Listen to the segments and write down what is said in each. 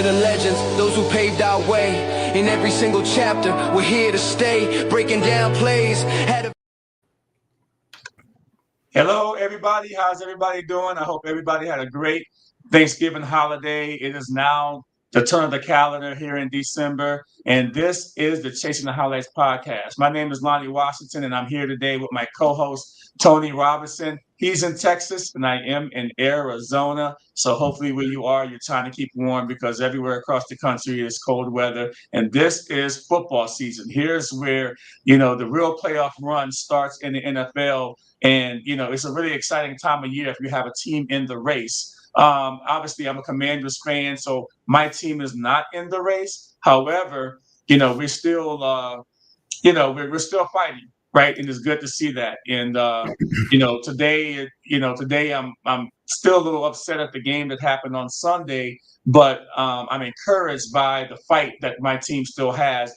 the legends, those who paved our way. In every single chapter, we're here to stay, breaking down plays. Hello, everybody. How's everybody doing? I hope everybody had a great Thanksgiving holiday. It is now the turn of the calendar here in December, and this is the Chasing the Highlights podcast. My name is Lonnie Washington, and I'm here today with my co-host, Tony Robinson. He's in Texas, and I am in Arizona. So hopefully where you are, you're trying to keep warm because everywhere across the country is cold weather. And this is football season. Here's where, the real playoff run starts in the NFL. And, it's a really exciting time of year if you have a team in the race. Obviously, I'm a Commanders fan, so my team is not in the race. However, we're still, we're still fighting, right? And it's good to see that. And today I'm still a little upset at the game that happened on Sunday, but I'm encouraged by the fight that my team still have,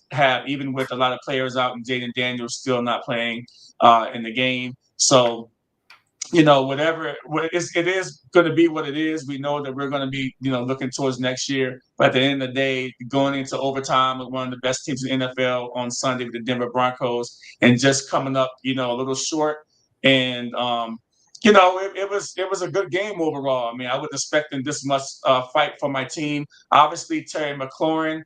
even with a lot of players out and Jaden Daniels still not playing in the game. So it is going to be what it is. We know that we're going to be, looking towards next year. But at the end of the day, going into overtime with one of the best teams in the NFL on Sunday with the Denver Broncos, and just coming up, a little short. And it was a good game overall. I mean, I wasn't expecting this much fight from my team. Obviously, Terry McLaurin.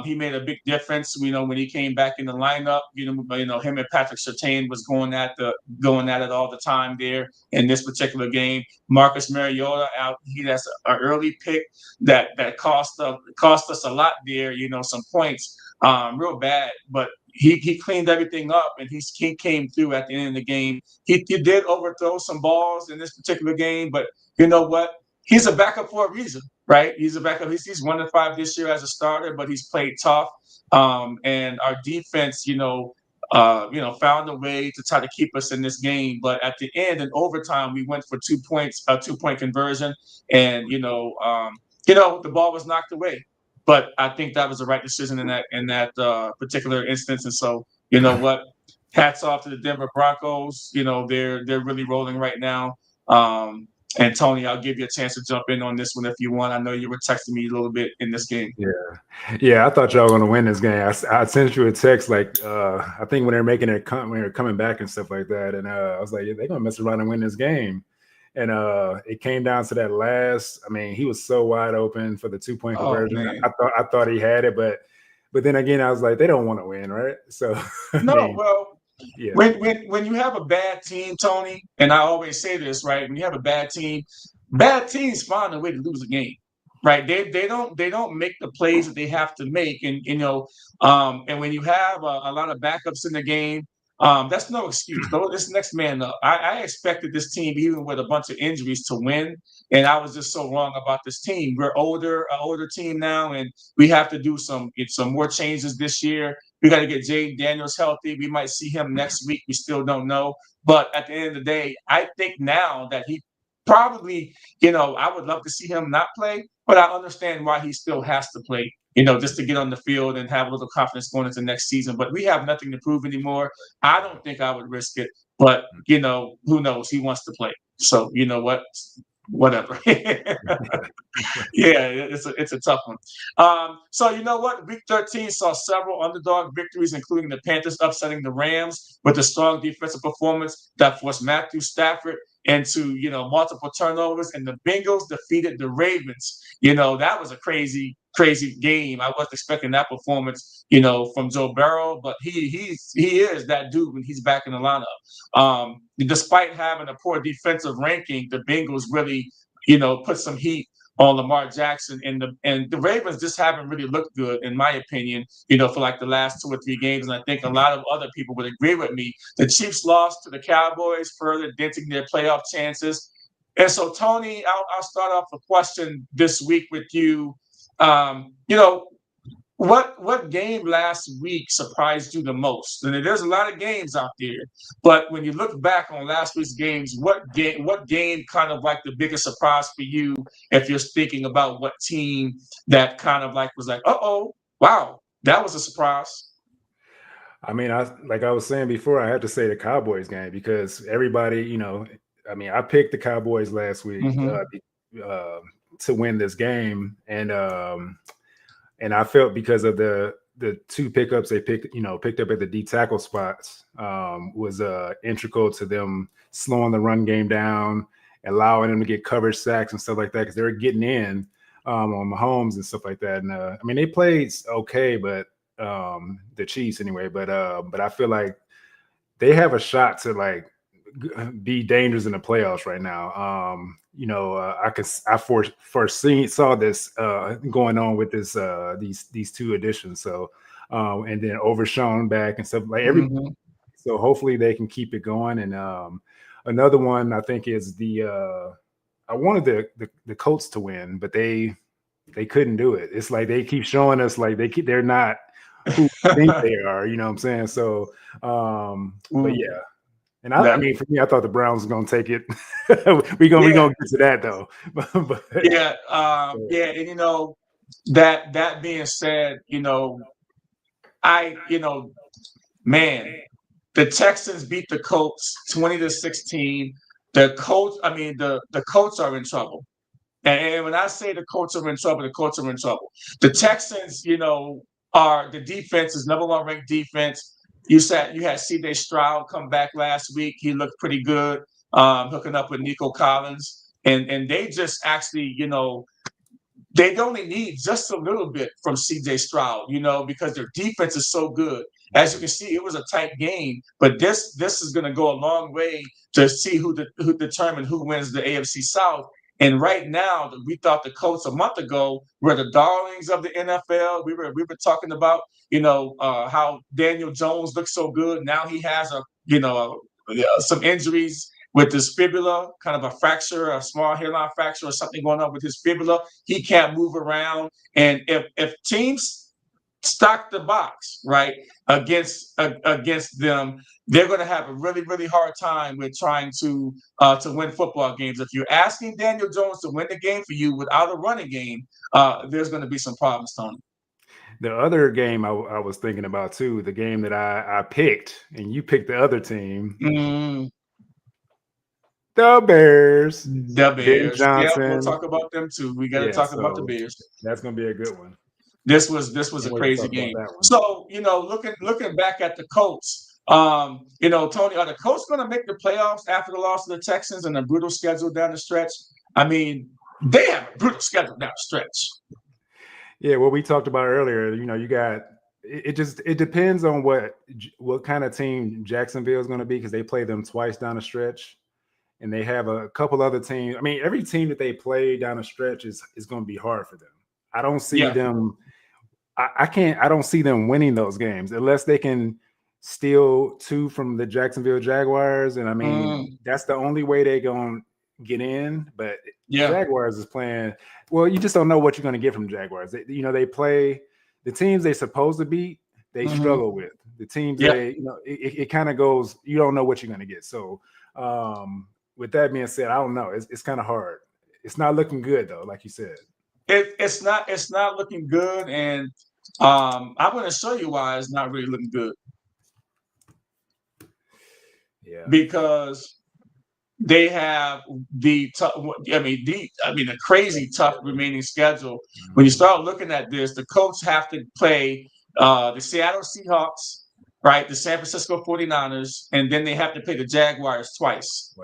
He made a big difference, when he came back in the lineup. Him and Patrick Surtain was going at it all the time there in this particular game. Marcus Mariota out. That's an early pick that cost us a lot there. Some points, real bad, but he cleaned everything up, and he came through at the end of the game. He did overthrow some balls in this particular game, but you know what? He's a backup for a reason, right? He's a backup. He's 1-5 this year as a starter, but he's played tough. And our defense, found a way to try to keep us in this game. But at the end, in overtime, we went for 2 points, a 2-point conversion, and the ball was knocked away. But I think that was the right decision in that particular instance. And so, you know what? Hats off to the Denver Broncos. They're really rolling right now. And Tony, I'll give you a chance to jump in on this one if you want. I know you were texting me a little bit in this game. Yeah. I thought y'all were going to win this game. I sent you a text I think when they're making when they're coming back and stuff like that, and I was like, they're going to mess around and win this game. And it came down to that last. I mean, he was so wide open for the 2-point conversion. I thought he had it, but then again, I was like, they don't want to win, right? So yeah. When you have a bad team, Tony, and I always say this, right? When you have a bad teams find a way to lose a game, right? They don't make the plays that they have to make, and and when you have a lot of backups in the game, that's no excuse. Though this next man up. I expected this team, even with a bunch of injuries, to win, and I was just so wrong about this team. We're an older team now, and we have to do some more changes this year. We got to get Jaden Daniels healthy. We might see him next week. We still don't know. But at the end of the day, I think now that he probably, I would love to see him not play, but I understand why he still has to play, just to get on the field and have a little confidence going into next season. But we have nothing to prove anymore. I don't think I would risk it. But, who knows? He wants to play. So, you know what? Whatever. Yeah, it's a tough one. So you know what? Week 13 saw several underdog victories, including the Panthers upsetting the Rams with a strong defensive performance that forced Matthew Stafford into multiple turnovers, and the Bengals defeated the Ravens. That was a crazy game. I wasn't expecting that performance, from Joe Burrow, but he is that dude when he's back in the lineup. Despite having a poor defensive ranking, the Bengals really put some heat on Lamar Jackson, and the Ravens just haven't really looked good, in my opinion, for like the last 2 or 3 games. And I think a lot of other people would agree with me. The Chiefs lost to the Cowboys, further denting their playoff chances. And so, Tony, I'll start off a question this week with you. What game last week surprised you the most? And there's a lot of games out there, but when you look back on last week's games, what game kind of like the biggest surprise for you? If you're thinking about what team that kind of like was like, wow, that was a surprise. I mean, like I was saying before, I had to say the Cowboys game because everybody, I picked the Cowboys last week to win this game, and And I felt because of the two pickups they picked up at the D tackle spots was integral to them slowing the run game down, allowing them to get coverage sacks and stuff like that because they were getting in on Mahomes and stuff like that. And I mean, they played okay, but the Chiefs anyway. But I feel like they have a shot to like be dangerous in the playoffs right now. I saw this going on with this these two additions. So and then Overshown back and stuff like everybody. So hopefully they can keep it going. And another one I think is I wanted the Colts to win, but they couldn't do it. It's like they keep showing us like they're not who think they are. You know what I'm saying? So but yeah. And I mean, for me, I thought the Browns was gonna take it. we gonna get to that though. But, and that being said, man, the Texans beat the Colts 20-16. The Colts are in trouble. And when I say the Colts are in trouble, the Colts are in trouble. The Texans, are the defense is number one ranked defense. You had C.J. Stroud come back last week. He looked pretty good, hooking up with Nico Collins. And they just actually, they only need just a little bit from C.J. Stroud, because their defense is so good. As you can see, it was a tight game, but this is going to go a long way to see who determine who wins the AFC South. And right now, we thought the Colts a month ago were the darlings of the NFL. We were talking about, how Daniel Jones looks so good. Now he has some injuries with his fibula, kind of a fracture, a small hairline fracture or something going on with his fibula. He can't move around. And if teams stock the box, right, against them, they're going to have a really, really hard time with trying to win football games. If you're asking Daniel Jones to win the game for you without a running game, there's going to be some problems, Tony. The other game I was thinking about too, the game that I picked, and you picked the other team. The Bears. The Bears. Johnson. Yeah, we'll talk about them too. We got to talk about the Bears. That's going to be a good one. This was a crazy game. So, looking back at the Colts, Tony, are the Colts going to make the playoffs after the loss of the Texans and a brutal schedule down the stretch? I mean, they have a brutal schedule down the stretch. Yeah, what we talked about earlier, you got it depends on what kind of team Jacksonville is going to be because they play them twice down the stretch. And they have a couple other teams. I mean, every team that they play down the stretch is going to be hard for them. I don't see them. I don't see them winning those games unless they can steal 2 from the Jacksonville Jaguars. And I mean, that's the only way they're going to get in. But Jaguars is playing. Well, you just don't know what you're going to get from Jaguars. They play the teams they're supposed to beat. They struggle with the teams. It kind of goes. You don't know what you're going to get. So, with that being said, I don't know. It's kind of hard. It's not looking good though, like you said. It's not looking good, and I'm going to show you why it's not really looking good. Yeah, because they have the crazy tough remaining schedule. When you start looking at this, the Colts have to play the Seattle Seahawks, right, the San Francisco 49ers, and then they have to play the Jaguars twice.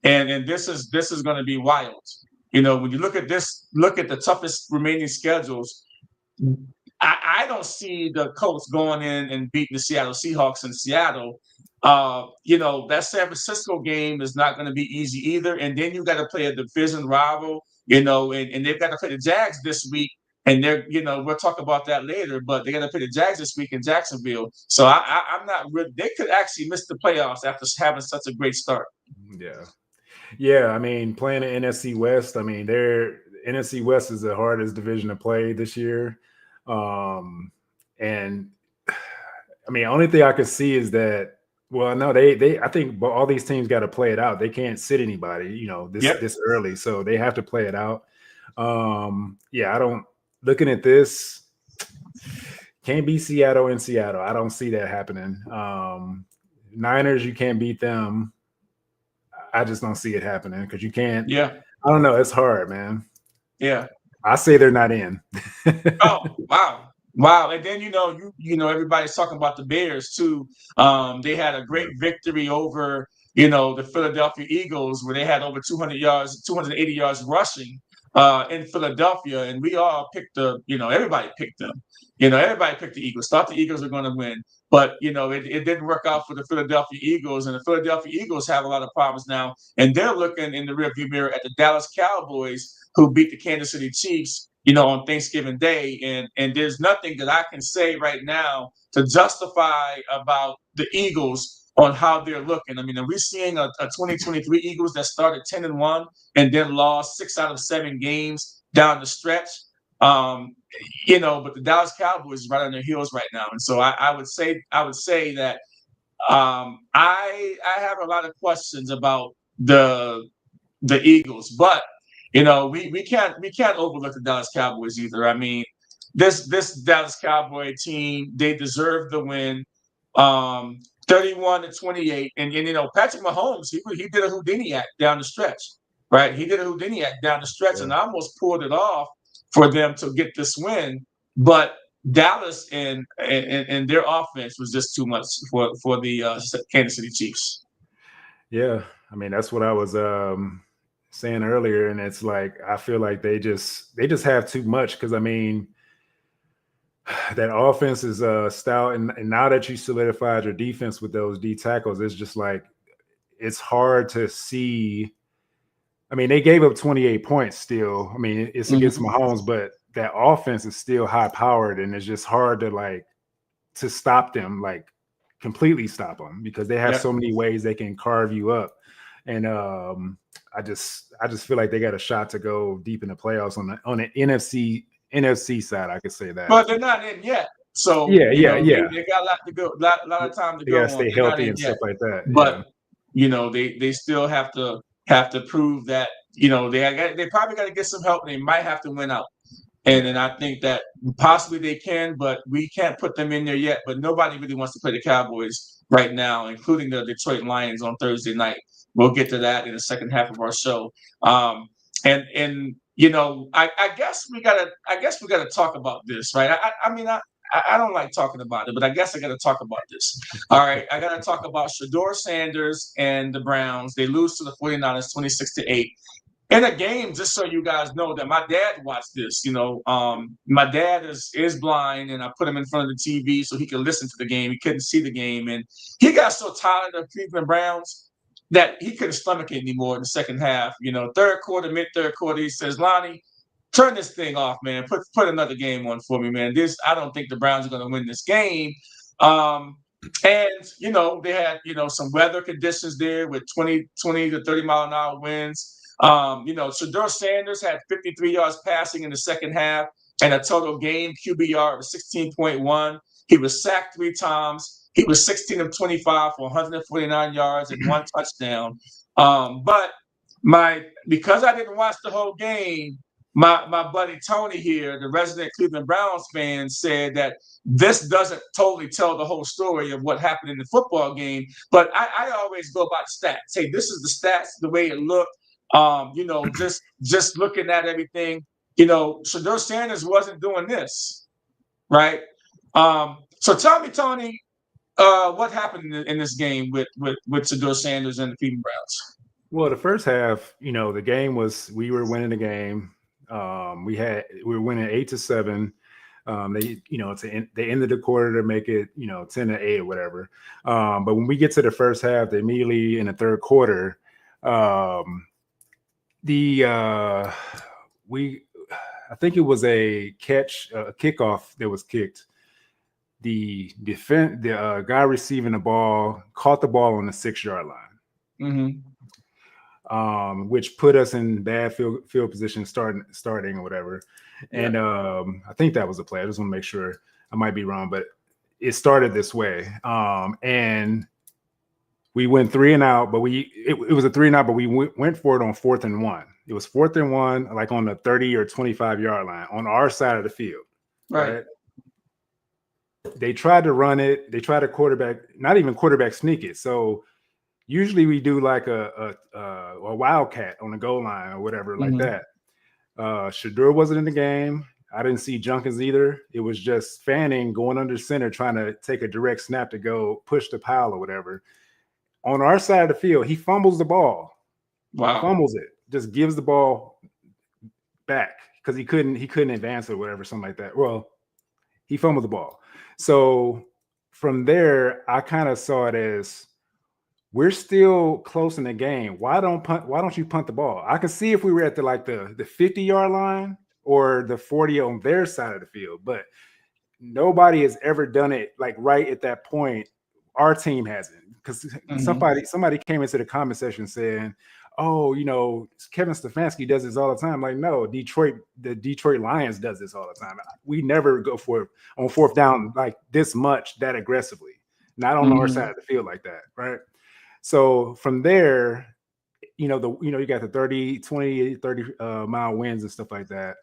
And this is going to be wild. When you look at the toughest remaining schedules, I don't see the Colts going in and beating the Seattle Seahawks in Seattle. That San Francisco game is not going to be easy either. And then you got to play a division rival, and they've got to play the Jags this week. And we'll talk about that later, but they're going to play the Jags this week in Jacksonville. So I'm not really, they could actually miss the playoffs after having such a great start. Yeah. I mean, playing the NFC West, I mean, NFC West is the hardest division to play this year. And I mean, only thing I could see is that, well, no, I think all these teams got to play it out. They can't sit anybody, this early. So they have to play it out. Looking at this, can't beat Seattle in Seattle. I don't see that happening. Niners, you can't beat them. I just don't see it happening because you can't. Yeah. I don't know. It's hard, man. Yeah. I say they're not in. Oh, wow. Wow. And then everybody's talking about the Bears too. They had a great victory over, the Philadelphia Eagles, where they had over 200 yards, 280 yards rushing in Philadelphia. And we all picked everybody picked them. Everybody picked the Eagles, thought the Eagles were going to win. But it didn't work out for the Philadelphia Eagles. And the Philadelphia Eagles have a lot of problems now. And they're looking in the rearview mirror at the Dallas Cowboys, who beat the Kansas City Chiefs, on Thanksgiving Day. And there's nothing that I can say right now to justify about the Eagles on how they're looking. I mean, are we seeing a 2023 Eagles that started 10-1 and then lost 6 out of 7 games down the stretch? But the Dallas Cowboys is right on their heels right now. And so I would say that I have a lot of questions about the Eagles, but we can't overlook the Dallas Cowboys either. I mean, this Dallas Cowboy team, they deserve the win. 31-28, and Patrick Mahomes, he did a Houdini act down the stretch, right? He did a Houdini act down the stretch, and almost pulled it off for them to get this win. But Dallas and their offense was just too much for the Kansas City Chiefs. Yeah, I mean, that's what I was saying earlier, and it's like I feel like they just have too much, because I mean, that offense is stout, and now that you solidified your defense with those D tackles, it's just like it's hard to see. I mean, they gave up 28 points still. I mean, it's against Mahomes, but that offense is still high powered, and it's just hard to stop them, like completely stop them, because they have so many ways they can carve you up. And I just feel like they got a shot to go deep in the playoffs on the NFC side. I could say that, but they're not in yet. So yeah. They got a lot to go, lot of time to they go. Gotta stay healthy and stuff like that. But they still have to prove that they probably got to get some help. And they might have to win out. And then I think that possibly they can, but we can't put them in there yet. But nobody really wants to play the Cowboys right now, including the Detroit Lions on Thursday night. We'll get to that in the second half of our show. I guess we gotta talk about this, right? I don't like talking about it, but I guess I gotta talk about this. All right, I gotta talk about Shedeur Sanders and the Browns. They lose to the 49ers 26-8. In a game, just so you guys know that my dad watched this. My dad is blind, and I put him in front of the TV so he could listen to the game. He couldn't see the game, and he got so tired of Cleveland Browns that he couldn't stomach it anymore in the second half. Third quarter, mid-third quarter, he says, "Lonnie, turn this thing off, man. Put another game on for me, man. I don't think the Browns are going to win this game." And they had some weather conditions there with 20 to 30 mile an hour winds. Shedeur Sanders had 53 yards passing in the second half and a total game QBR of 16.1. He was sacked 3 times. He was 16 of 25 for 149 yards and 1 touchdown. But because I didn't watch the whole game, my buddy Tony here, the resident Cleveland Browns fan, said that this doesn't totally tell the whole story of what happened in the football game. But I always go by the stats. Hey, this is the stats, the way it looked. Just looking at everything, Shedeur Sanders wasn't doing this, right? So tell me, Tony, what happened in this game with Shedeur Sanders and the Cleveland Browns? Well, the first half, the game was, we were winning the game. We were winning 8-7. They ended the quarter to make it, 10-8 or whatever. But when we get to the first half, immediately in the third quarter, I think it was a kickoff that was kicked. The guy receiving the ball caught the ball on the 6-yard line, which put us in bad field position starting or whatever. Yeah. And I think that was the play. I just want to make sure. I might be wrong, but it started this way. And we went 3 and out, but it was a 3 and out, but we went for it on 4th and 1. It was 4th and 1, like on the 30 or 25-yard line on our side of the field. Right. They tried to run it. They tried to not even quarterback sneak it. So usually we do like a wildcat on the goal line or whatever like that. Shador wasn't in the game. I didn't see Junkins either. It was just Fanning going under center, trying to take a direct snap to go push the pile or whatever. On our side of the field, he fumbles the ball. Wow. Fumbles it. Just gives the ball back because he couldn't advance or whatever, something like that. Well, he fumbled the ball. So from there, I kind of saw it as we're still close in the game. Why don't you punt the ball? I could see if we were at the 50-yard line or the 40 on their side of the field, but nobody has ever done it like right at that point. Our team hasn't, because somebody came into the comment section saying, "Oh, Kevin Stefanski does this all the time." Like, no, the Detroit Lions does this all the time. We never go for it on fourth down like this much, that aggressively. Not on our side of the field like that, right? So from there, you got the 30 mile winds and stuff like that.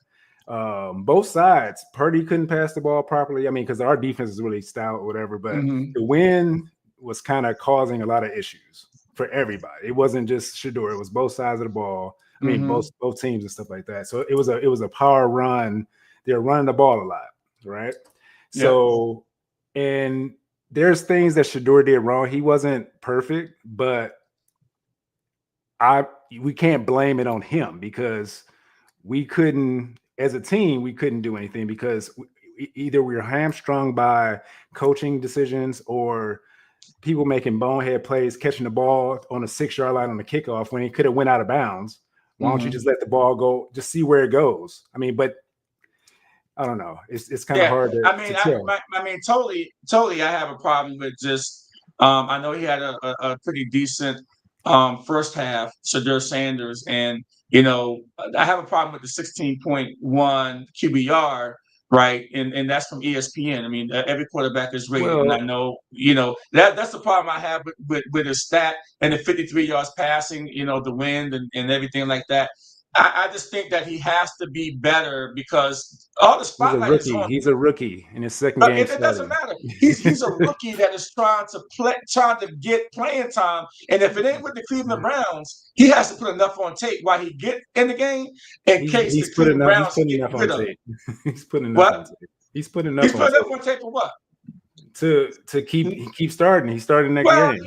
Both sides, Purdy couldn't pass the ball properly. I mean, because our defense is really stout or whatever, but the wind was kind of causing a lot of issues for everybody. It wasn't just Shador; it was both sides of the ball. I mean, both teams and stuff like that. So it was a power run. They're running the ball a lot, right? Yeah. So, and there's things that Shador did wrong. He wasn't perfect, but we can't blame it on him because we couldn't, as a team, we couldn't do anything because either we were hamstrung by coaching decisions or people making bonehead plays, catching the ball on a 6-yard line on the kickoff when he could have went out of bounds. Why don't you just let the ball go, just see where it goes? I mean, but I don't know. It's kind of hard to tell. I mean, totally. I have a problem with just. I know he had a pretty decent first half, Shedeur Sanders, and I have a problem with the 16.1 QBR, right? And that's from ESPN. I mean, every quarterback is rated, and I know that's the problem I have with his stat and the 53 yards passing. The wind and everything like that. I just think that he has to be better because all the spotlight is on him. He's a rookie in his second game. It doesn't matter. He's a rookie that is trying to get playing time. And if it ain't with the Cleveland Browns, he has to put enough on tape while he get in the game in case the Cleveland Browns get rid of him. He's putting enough on tape. He's putting enough on tape for what? To keep starting. He's starting next game.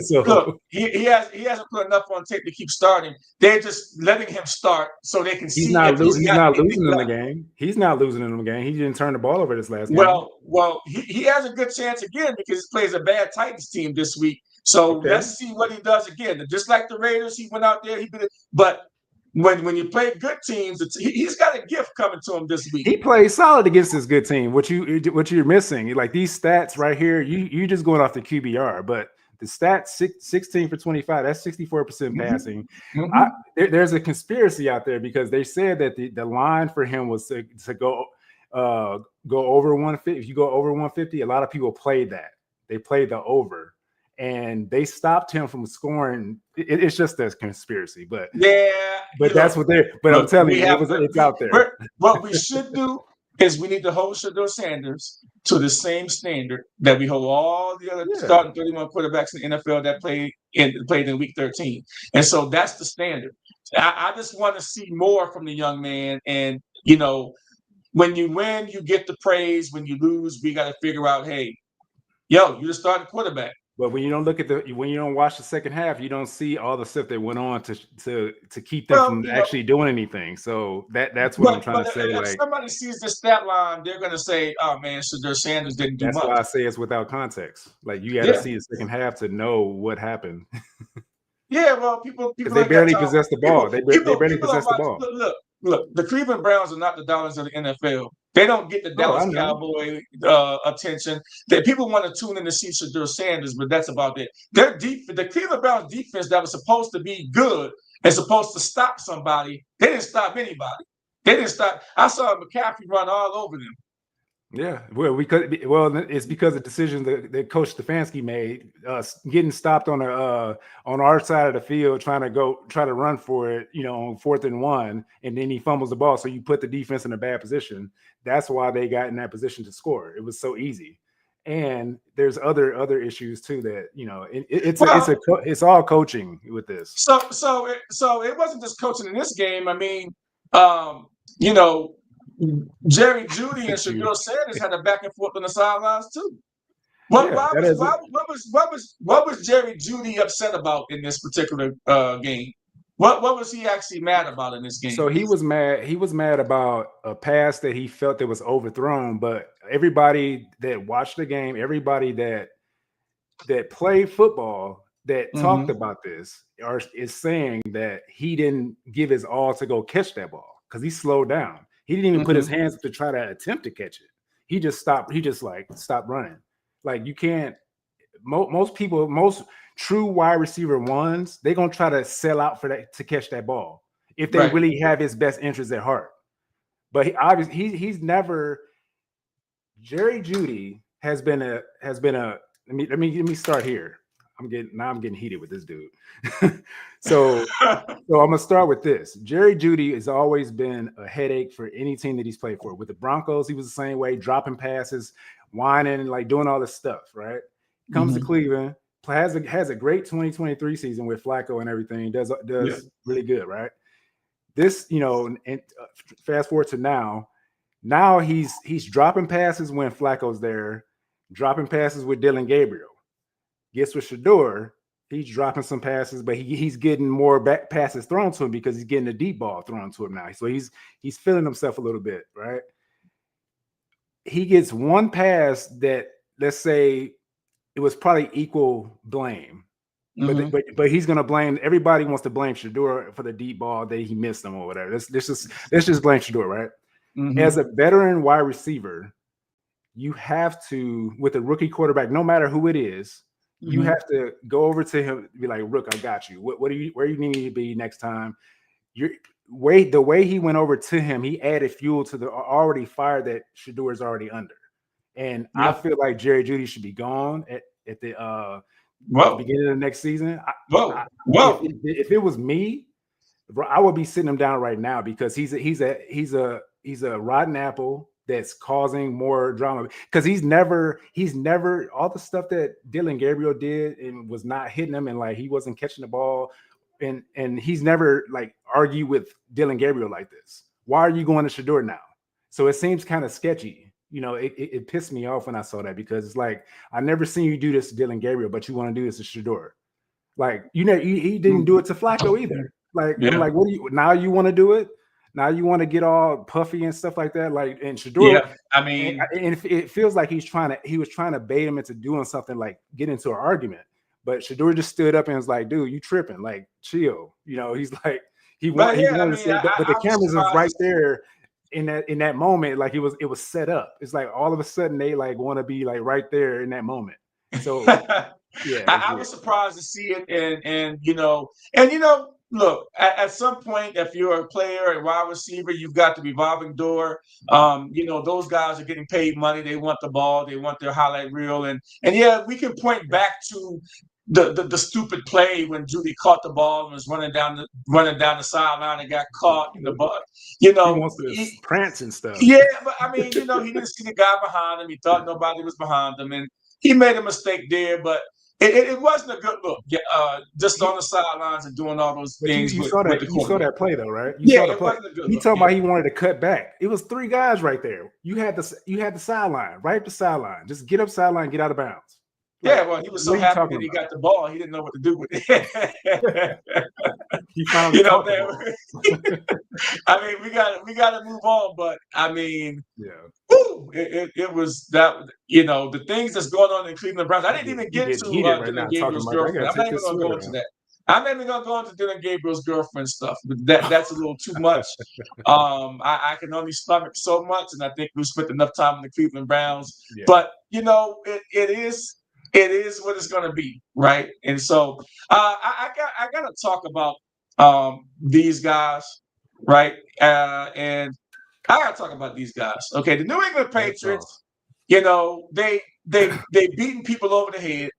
So look, he hasn't put enough on tape to keep starting. They're just letting him start so they can see. He's not losing in the game. He's not losing in the game. He didn't turn the ball over this last game. Well, he has a good chance again because he plays a bad Titans team this week. So let's see what he does again. Just like the Raiders, he went out there. But when you play good teams, he's got a gift coming to him this week. He plays solid against this good team. What you're missing, like these stats right here, you just going off the QBR, but the stats 16 for 25, that's 64% passing. There's a conspiracy out there because they said that the line for him was to go over 150. If you go over 150, a lot of people played that. They played the over. And they stopped him from scoring. It's just a conspiracy, but that's what they're. But I'm telling you, it's out there. What we should do is we need to hold Shedeur Sanders to the same standard that we hold all the other starting 31 quarterbacks in the NFL that played in Week 13. And so that's the standard. I just want to see more from the young man. And when you win, you get the praise. When you lose, we got to figure out, hey, you're the starting quarterback. But when you don't when you don't watch the second half, you don't see all the stuff that went on to keep them from actually doing anything. So that's what I'm trying to say. If somebody sees the stat line, they're going to say, "Oh man, Shedeur Sanders didn't do much." That's why I say it's without context. Like you got to see the second half to know what happened. Yeah, well, people they barely possess the ball. They barely possess the ball. Look, the Cleveland Browns are not the darlings of the NFL. They don't get the Dallas Cowboy attention. That people want to tune in to see Shedeur Sanders, but that's about it. The Cleveland Browns defense that was supposed to be good and supposed to stop somebody, they didn't stop anybody. They didn't stop. I saw McCaffrey run all over them. Yeah, it's because of decisions that Coach Stefanski made, getting stopped on our side of the field, try to run for it, on 4th and 1, and then he fumbles the ball. So you put the defense in a bad position. That's why they got in that position to score. It was so easy. And there's other issues too that it's all coaching with this. So it wasn't just coaching in this game. I mean, you know, Jerry Jeudy and Shedeur Sanders had a back and forth on the sidelines too. What was Jerry Jeudy upset about in this particular game? What was he actually mad about in this game? So he was mad. He was mad about a pass that he felt that was overthrown. But everybody that watched the game, everybody that played football that talked about this is saying that he didn't give his all to go catch that ball because he slowed down. He didn't even put his hands up to try to attempt to catch it. He just stopped. He just stopped running. Like you can't. Most people, most true wide receiver ones, they're gonna try to sell out for that to catch that ball if they really have his best interest at heart. But he's never. Jerry Jeudy has been a. Let me start here. I'm getting heated with this dude. so I'm gonna start with this. Jerry Jeudy has always been a headache for any team that he's played for. With the Broncos, he was the same way, dropping passes, whining, and like doing all this stuff. Right? Comes to Cleveland, has a great 2023 season with Flacco and everything. Does really good. Right? This, and fast forward to now. Now he's dropping passes when Flacco's there, dropping passes with Dylan Gabriel. Gets with Shedeur, he's dropping some passes, but he's getting more back passes thrown to him because he's getting a deep ball thrown to him now. So he's feeling himself a little bit, right? He gets one pass that, let's say, it was probably equal blame, but he's gonna blame. Everybody wants to blame Shedeur for the deep ball that he missed him or whatever. Let's just blame Shedeur, right? As a veteran wide receiver, you have to, with a rookie quarterback, no matter who it is. You have to go over to him and be like, "Rook, I got you. Where you need me to be next time?" The way he went over to him, he added fuel to the already fire that Shedeur is already under. And I feel like Jerry Jeudy should be gone at the beginning of the next season. If it was me, bro, I would be sitting him down right now because he's a rotten apple that's causing more drama because he's never all the stuff that Dylan Gabriel did and was not hitting him and like he wasn't catching the ball and he's never like argued with Dylan Gabriel like this. Why are you going to Shedeur now? So it seems kind of sketchy. It pissed me off when I saw that because it's like I never seen you do this to Dylan Gabriel, but you want to do this to Shedeur. Like he didn't do it to Flacco either. Like I'm like, what do you now? You want to do it? Now you want to get all puffy and stuff like that, like and Shedeur. Yeah, I mean, and it feels like he was trying to bait him into doing something like get into an argument. But Shedeur just stood up and was like, "Dude, you tripping? Like, chill." He's like he wanted to say, but the cameras is right there in that moment. Like it was set up. It's like all of a sudden they like want to be like right there in that moment. So yeah, I was surprised to see it, and look, at some point, if you're a player, a wide receiver, you've got the revolving door. Those guys are getting paid money. They want the ball. They want their highlight reel. And yeah, we can point back to the stupid play when Jeudy caught the ball and was running down the sideline and got caught in the butt. He wants to prance and stuff. Yeah, but I mean, he didn't see the guy behind him. He thought nobody was behind him, and he made a mistake there, but. It wasn't a good look, just on the sidelines and doing all those things. You saw that play though, right? It wasn't a good look. He talking about he wanted to cut back. It was three guys right there. You had the sideline, right up the sideline. Just get up sideline, get out of bounds. Well, he was so happy that he got the ball, he didn't know what to do with it. He found I mean, we got to move on, but I mean, it was that the things that's going on in Cleveland Browns. I didn't even get to Dylan Gabriel's girlfriend. I'm not even going to go into that. I'm not even going to go into Dylan Gabriel's girlfriend stuff. But that's a little too much. I can only stomach so much, and I think we spent enough time in the Cleveland Browns. Yeah. But it is what it's going to be, right? And so I got to talk about these guys, right? And I got to talk about these guys. Okay, the New England Patriots, they beaten people over the head.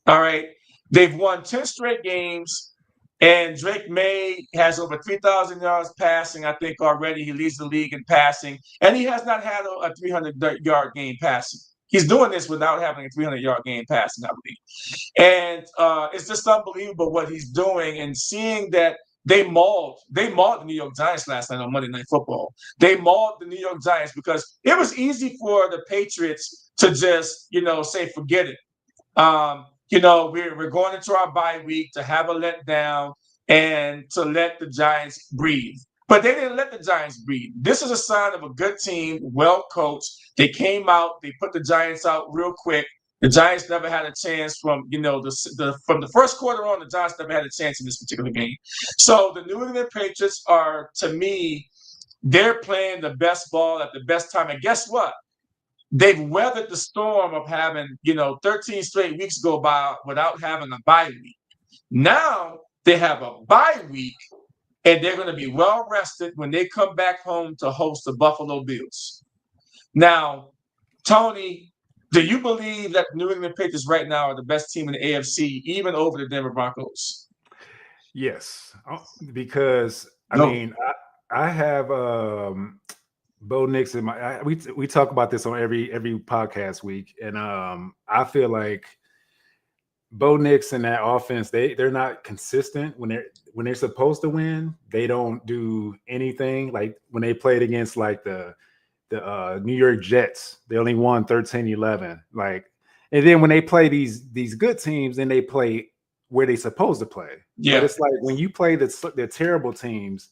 All right, they've won 10 straight games, and Drake May has over 3,000 yards passing. I think already he leads the league in passing, and he has not had a 300-yard game passing. He's doing this without having a 300-yard game passing, I believe. And it's just unbelievable what he's doing and seeing that They mauled the New York Giants last night on Monday Night Football. They mauled the New York Giants because it was easy for the Patriots to just, say, forget it. We're going into our bye week to have a letdown and to let the Giants breathe. But they didn't let the Giants breathe. This is a sign of a good team, well coached. They came out, they put the Giants out real quick. The Giants never had a chance from the first quarter on. The Giants never had a chance in this particular game. So the New England Patriots are, to me, they're playing the best ball at the best time. And guess what? They've weathered the storm of having 13 straight weeks go by without having a bye week. Now they have a bye week, and they're going to be well rested when they come back home to host the Buffalo Bills. Now, Tony, do you believe that the New England Patriots right now are the best team in the AFC, even over the Denver Broncos? Yes, because I have Bo Nix in my. We talk about this on every podcast week, and I feel like Bo Nix and that offense, they're not consistent when they're supposed to win. They don't do anything. Like when they played against like the New York Jets, they only won 13-11. Like, and then when they play these good teams, then they play where they're supposed to play. Yeah, but it's like when you play the terrible teams,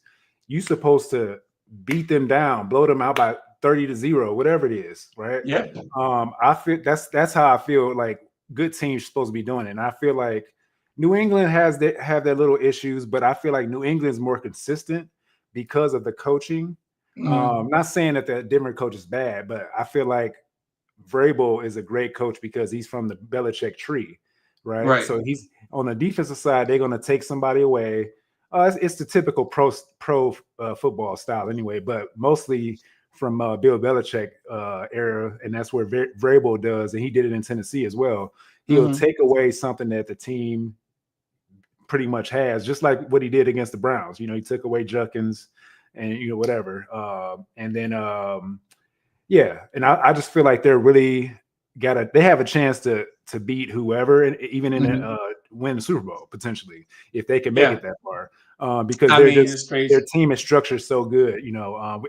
you're supposed to beat them down, blow them out by 30-0, whatever it is, right? Yeah. I feel that's how I feel like good teams are supposed to be doing it. And I feel like New England have their little issues, but I feel like New England's more consistent because of the coaching. Not saying that the Denver coach is bad, but I feel like Vrabel is a great coach because he's from the Belichick tree, right? So he's on the defensive side. They're going to take somebody away. It's the typical pro football style anyway, but mostly from Bill Belichick era, and that's where Vrabel does, and he did it in Tennessee as well. He'll take away something that the team pretty much has, just like what he did against the Browns. He took away Judkins and whatever, and then and I just feel like they're really they have a chance to beat whoever, and even in win the Super Bowl potentially if they can make it that far. Because their team is structured so good,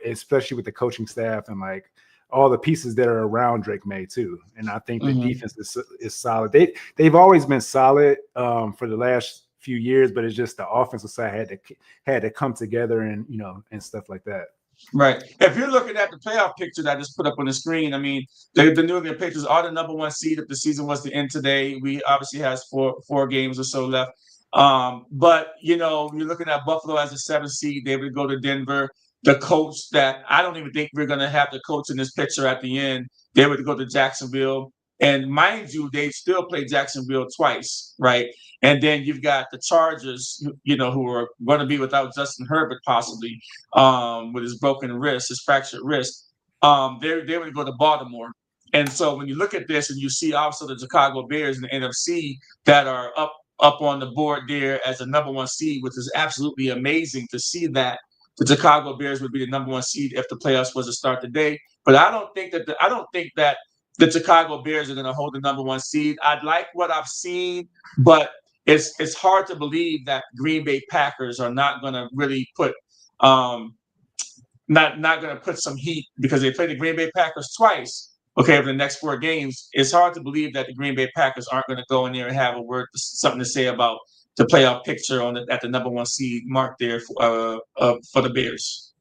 especially with the coaching staff and like all the pieces that are around Drake May too. And I think the defense is solid. They've always been solid for the last few years, but it's just the offensive side had to come together and and stuff like that. Right. If you're looking at the playoff picture that I just put up on the screen, I mean, the New England Patriots are the number one seed if the season was to end today. We obviously has four games or so left. But you're looking at Buffalo as a 7th seed. They would go to Denver. The coach that I don't even think we're going to have the coach in this picture at the end. They would go to Jacksonville. And mind you, they still play Jacksonville twice, right? And then you've got the Chargers, who are going to be without Justin Herbert possibly, with his broken wrist, his fractured wrist. They would go to Baltimore. And so when you look at this and you see also the Chicago Bears in the NFC that are up on the board there as a number one seed, which is absolutely amazing to see that the Chicago Bears would be the number one seed if the playoffs was to start today. But I don't think that the Chicago Bears are going to hold the number one seed. I like what I've seen, but it's hard to believe that Green Bay Packers are not going to really put not going to put some heat because they played the Green Bay Packers twice. Okay, over the next 4 games, it's hard to believe that the Green Bay Packers aren't going to go in there and have something to say about the playoff picture at the number one seed mark there for the Bears.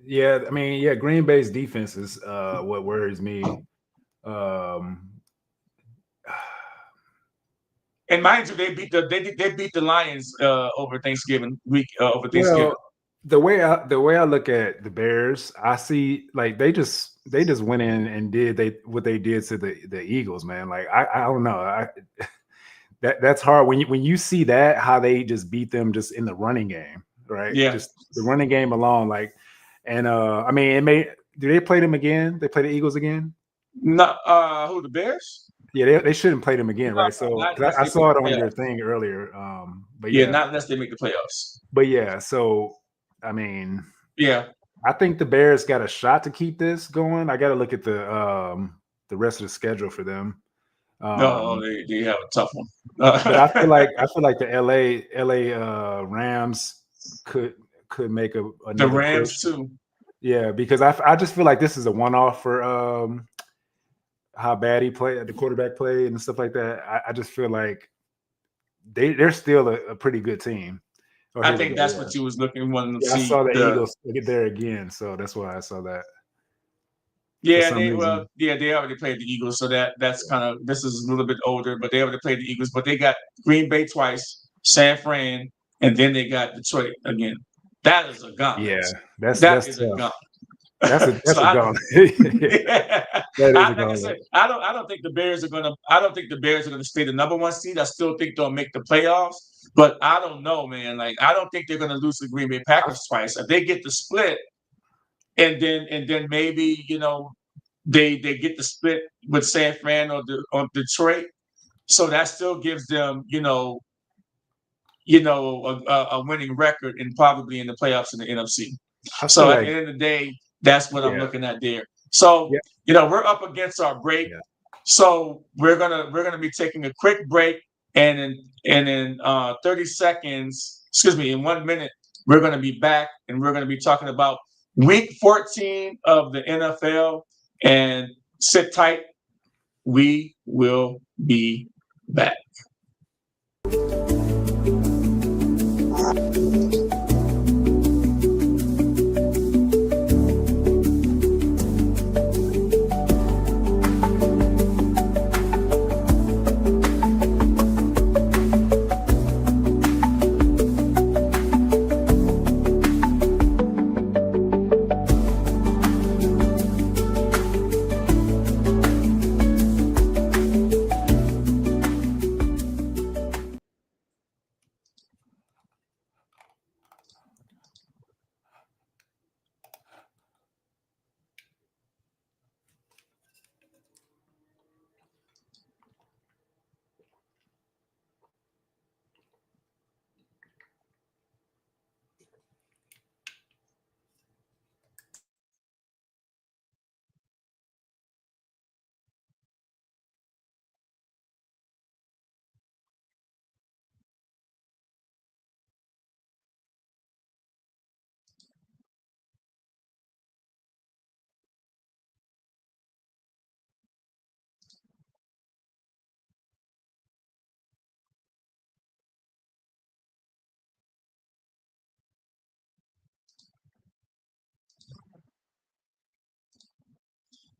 Yeah, I mean, Green Bay's defense is what worries me. And mind you, they beat the Lions over Thanksgiving week. Well, the way I look at the Bears, I see like they just went in and did what they did to the Eagles, man. Like I don't know, that's hard when you see that how they just beat them just in the running game, right? Yeah, just the running game alone, like. And I mean, do they play them again? They play the Eagles again? No, who, the Bears? Yeah, they shouldn't play them again, right? So I saw it on your thing earlier. But not unless they make the playoffs. But yeah, so I mean, I think the Bears got a shot to keep this going. I got to look at the rest of the schedule for them. No, they have a tough one. But I feel like the LA Rams could make the another Rams push. too. Yeah, because I just feel like this is a one-off for how bad he played, the quarterback played and stuff like that. I just feel like they're still a pretty good team. Oh, I here we think go. that's Yeah. what you was wanting to Yeah, I see. saw the Eagles get there again, so that's why I saw that. Yeah, some reason. they already played the Eagles, so that's kind of, this is a little bit older, but they already played the Eagles, but they got Green Bay twice, San Fran, and then they got Detroit again. That is a gauntlet. Yeah, that's That is a tough. gauntlet. That's So a gauntlet. yeah, That is a like I gauntlet. said, I don't think the Bears are gonna stay the number one seed. I still think they'll make the playoffs, but I don't know, man. Like, I don't think they're gonna lose to the Green Bay Packers twice. If they get the split, and then maybe, they get the split with San Fran or Detroit, so that still gives them, a winning record and probably in the playoffs in the NFC. I So feel at like, the end of the day, that's what I'm yeah, looking at there. So, yeah, we're up against our break. yeah. So we're gonna be taking a quick break, and in 30 seconds, excuse me, in 1 minute, we're gonna be back, and we're gonna be talking about week 14 of the NFL. And sit tight. We will be back.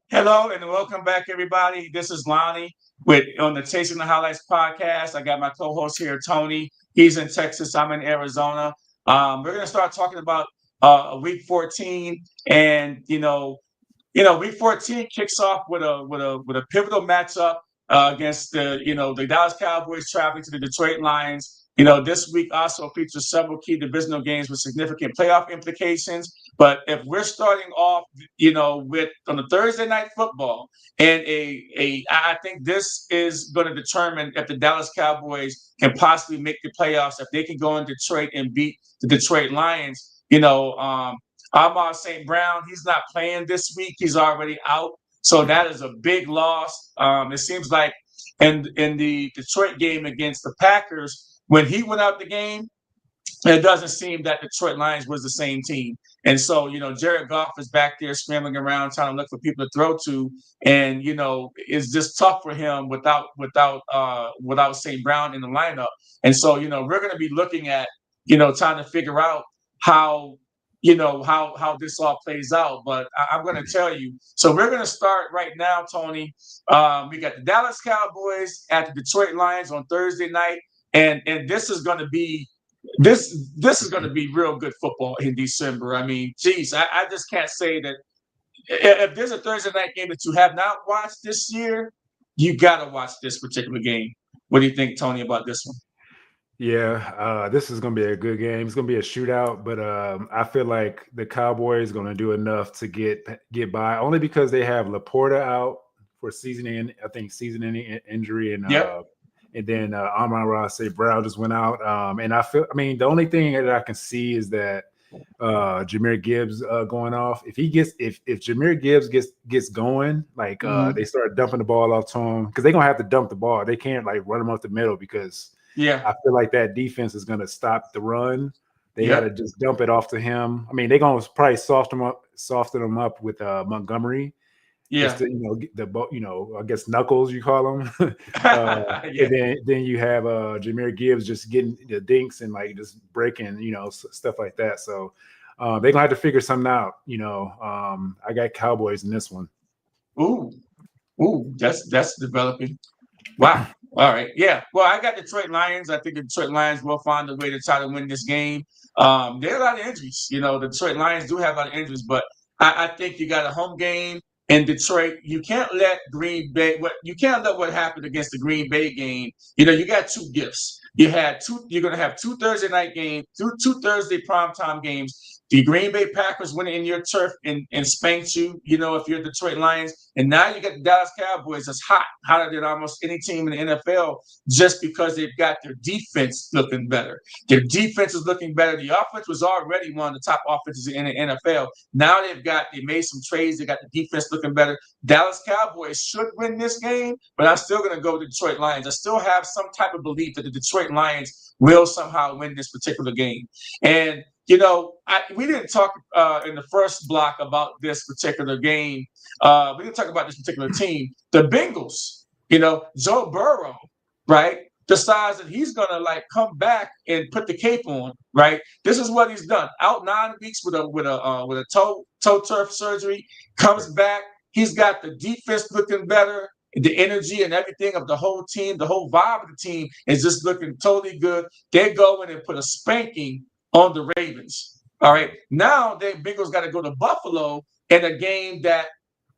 Hello and welcome back, everybody. This is Lonnie on the Chasing the Highlights podcast. I got my co-host here, Tony. He's in Texas. I'm in Arizona. We're going to start talking about week 14, and week 14 kicks off with a pivotal matchup against the Dallas Cowboys traveling to the Detroit Lions. This week also features several key divisional games with significant playoff implications. But if we're starting off, with on the Thursday night football, and I think this is going to determine if the Dallas Cowboys can possibly make the playoffs, if they can go in Detroit and beat the Detroit Lions. Amon St. Brown, he's not playing this week. He's already out. So that is a big loss. It seems like in the Detroit game against the Packers, when he went out the game, it doesn't seem that Detroit Lions was the same team. And so, Jared Goff is back there scrambling around trying to look for people to throw to. And, it's just tough for him without St. Brown in the lineup. And so, we're going to be looking at, trying to figure out how this all plays out. But I'm going to tell you. So we're going to start right now, Tony. We got the Dallas Cowboys at the Detroit Lions on Thursday night. And this is going to be this is going to be real good football in December. I mean, geez, I just can't say that if there's a Thursday night game that you have not watched this year, you got to watch this particular game. What do you think, Tony, about this one? Yeah, this is going to be a good game. It's going to be a shootout, but I feel like the Cowboys going to do enough to get by, only because they have Laporta out for season-ending injury, and and then Amon-Ra St. Brown just went out. And the only thing that I can see is that Jahmyr Gibbs going off. If Jahmyr Gibbs gets going, like they start dumping the ball off to him, because they're gonna have to dump the ball. They can't like run him off the middle, because I feel like that defense is gonna stop the run. They got to just dump it off to him. I mean, they're gonna probably soften him up with Montgomery. Just to, I guess Knuckles, you call him. And then you have Jahmyr Gibbs just getting the dinks and like just breaking, stuff like that. So they're gonna have to figure something out. I got Cowboys in this one. Ooh, that's developing. Wow. All right. Yeah. Well, I got Detroit Lions. I think the Detroit Lions will find a way to try to win this game. There are a lot of injuries. The Detroit Lions do have a lot of injuries, but I think you got a home game in Detroit. You can't let what happened against the Green Bay game. You got two gifts. You're going to have two Thursday night games, two Thursday primetime games. The Green Bay Packers went in your turf and spanked you, if you're Detroit Lions. And now you got the Dallas Cowboys that's hotter than almost any team in the NFL, just because they've got their defense looking better. Their defense is looking better. The offense was already one of the top offenses in the NFL. Now they made some trades. They got the defense looking better. Dallas Cowboys should win this game, but I'm still going to go with the Detroit Lions. I still have some type of belief that the Detroit Lions will somehow win this particular game. And we didn't talk in the first block about this particular game. We didn't talk about this particular team. The Bengals, Joe Burrow, right, decides that he's going to come back and put the cape on, right? This is what he's done. Out 9 weeks with a toe turf surgery, comes back. He's got the defense looking better. The energy and everything of the whole team, the whole vibe of the team is just looking totally good. They go in and put a spanking on the Ravens. All right. Now the Bengals got to go to Buffalo in a game that,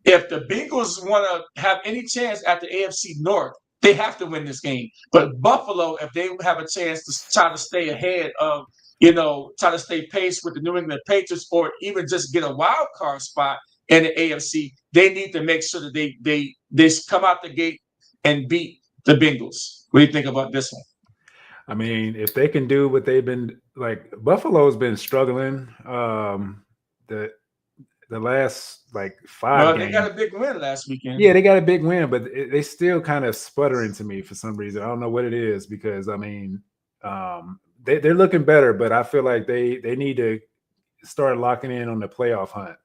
if the Bengals want to have any chance at the AFC North, they have to win this game. But Buffalo, if they have a chance to try to stay ahead of, try to stay pace with the New England Patriots, or even just get a wild card spot in the AFC, they need to make sure that they come out the gate and beat the Bengals. What do you think about this one? I mean, if they can do what they've been Buffalo's been struggling the last 5 games. They got a big win last weekend. Yeah, they got a big win, but they still kind of sputtering to me for some reason. I don't know what it is, because I mean, they're looking better, but I feel like they need to start locking in on the playoff hunt,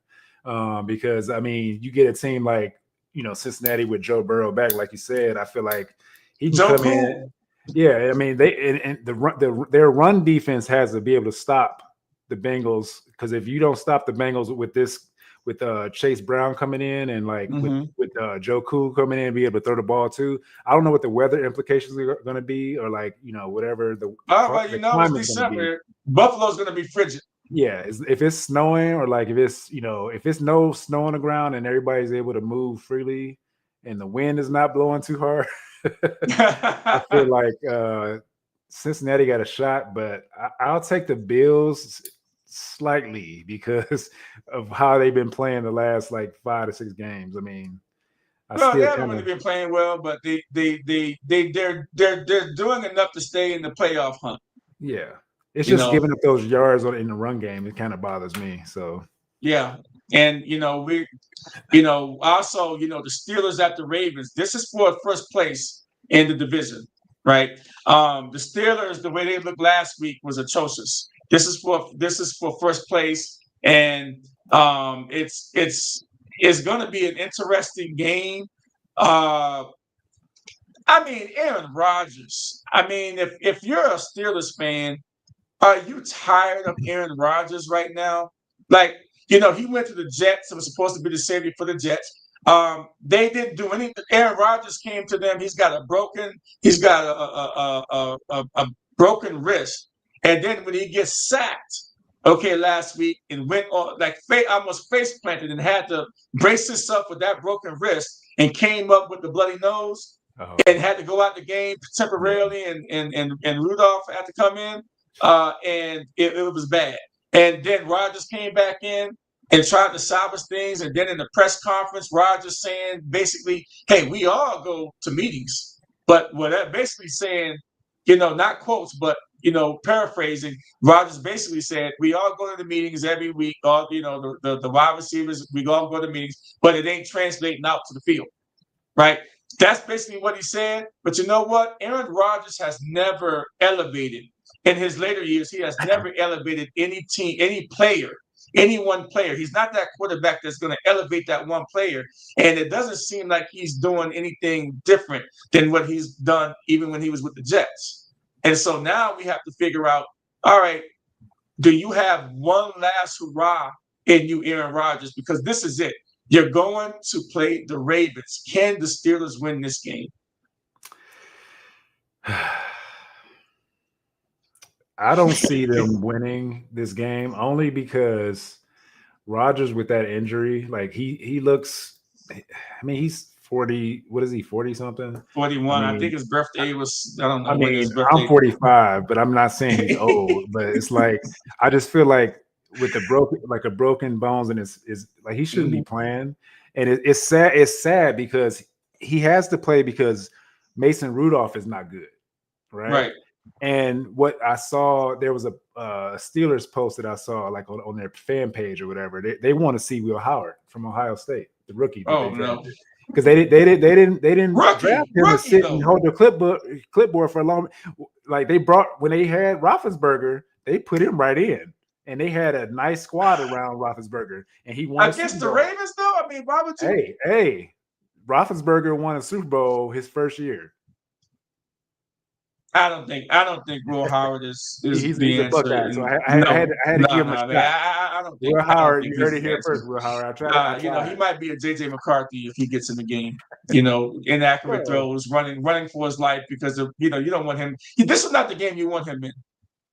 because I mean, you get a team like Cincinnati with Joe Burrow back, like you said. I feel like he can come in. Yeah, I mean, their run defense has to be able to stop the Bengals, because if you don't stop the Bengals with Chase Brown coming in and with Joe Cool coming in and be able to throw the ball too. I don't know what the weather implications are going to be, or whatever the. It's December. Buffalo's going to be frigid. Yeah, if it's snowing, or if it's no snow on the ground and everybody's able to move freely, and the wind is not blowing too hard. I feel like Cincinnati got a shot, but I'll take the Bills slightly because of how they've been playing the last 5 to 6 games. I mean, they haven't really been playing well, but they're doing enough to stay in the playoff hunt. Yeah, it's just giving up those yards in the run game. It kind of bothers me. So yeah, and also the Steelers at the Ravens. This is for first place in the division, right? The Steelers, the way they looked last week was atrocious. This is for first place, and it's going to be an interesting game. I mean, Aaron Rodgers. I mean, if you're a Steelers fan, are you tired of Aaron Rodgers right now? He went to the Jets. It was supposed to be the savior for the Jets. They didn't do anything. Aaron Rodgers came to them. He's got a broken wrist. And then when he gets sacked, last week, and went on almost face planted and had to brace himself with that broken wrist, and came up with the bloody nose, and had to go out the game temporarily, and Rudolph had to come in, and it was bad. And then Rodgers came back in and tried to salvage things, and then in the press conference, Rodgers saying basically, "Hey, we all go to meetings," but basically saying, not quotes, but paraphrasing, Rodgers basically said, we all go to the meetings every week, all, the wide receivers, we all go to meetings, but it ain't translating out to the field, right? That's basically what he said. But you know what? Aaron Rodgers has never elevated in his later years. He has never elevated any team, any player, any one player. He's not that quarterback that's going to elevate that one player. And it doesn't seem like he's doing anything different than what he's done even when he was with the Jets. And so now we have to figure out, all right, do you have one last hurrah in you, Aaron Rodgers? Because this is it. You're going to play the Ravens. Can the Steelers win this game? I don't see them winning this game only because Rodgers with that injury, like he looks, I mean, he's 40, what is he, 40 something? 41. I think his birthday was, I don't know. I mean, I'm 45, but I'm not saying he's old, but it's like, I just feel like with the broken bones and is like he shouldn't be playing. And it's sad. It's sad because he has to play because Mason Rudolph is not good. Right. And what I saw, there was a Steelers post that I saw like on their fan page or whatever. They want to see Will Howard from Ohio State, the rookie. Oh no. Because they didn't draft him to sit though. And hold the clipboard for a long. Like when they had Roethlisberger, they put him right in, and they had a nice squad around Roethlisberger, and he won against the Ravens. Though, I mean, why would you? Hey, Roethlisberger won a Super Bowl his first year. I don't think Will Howard is he's the a Buckeye, so I had to give him a shot. I don't think Will Howard. You heard it here first. Will Howard. I tried. He might be a JJ McCarthy if he gets in the game. Inaccurate throws, running for his life because of you don't want him. This is not the game you want him in,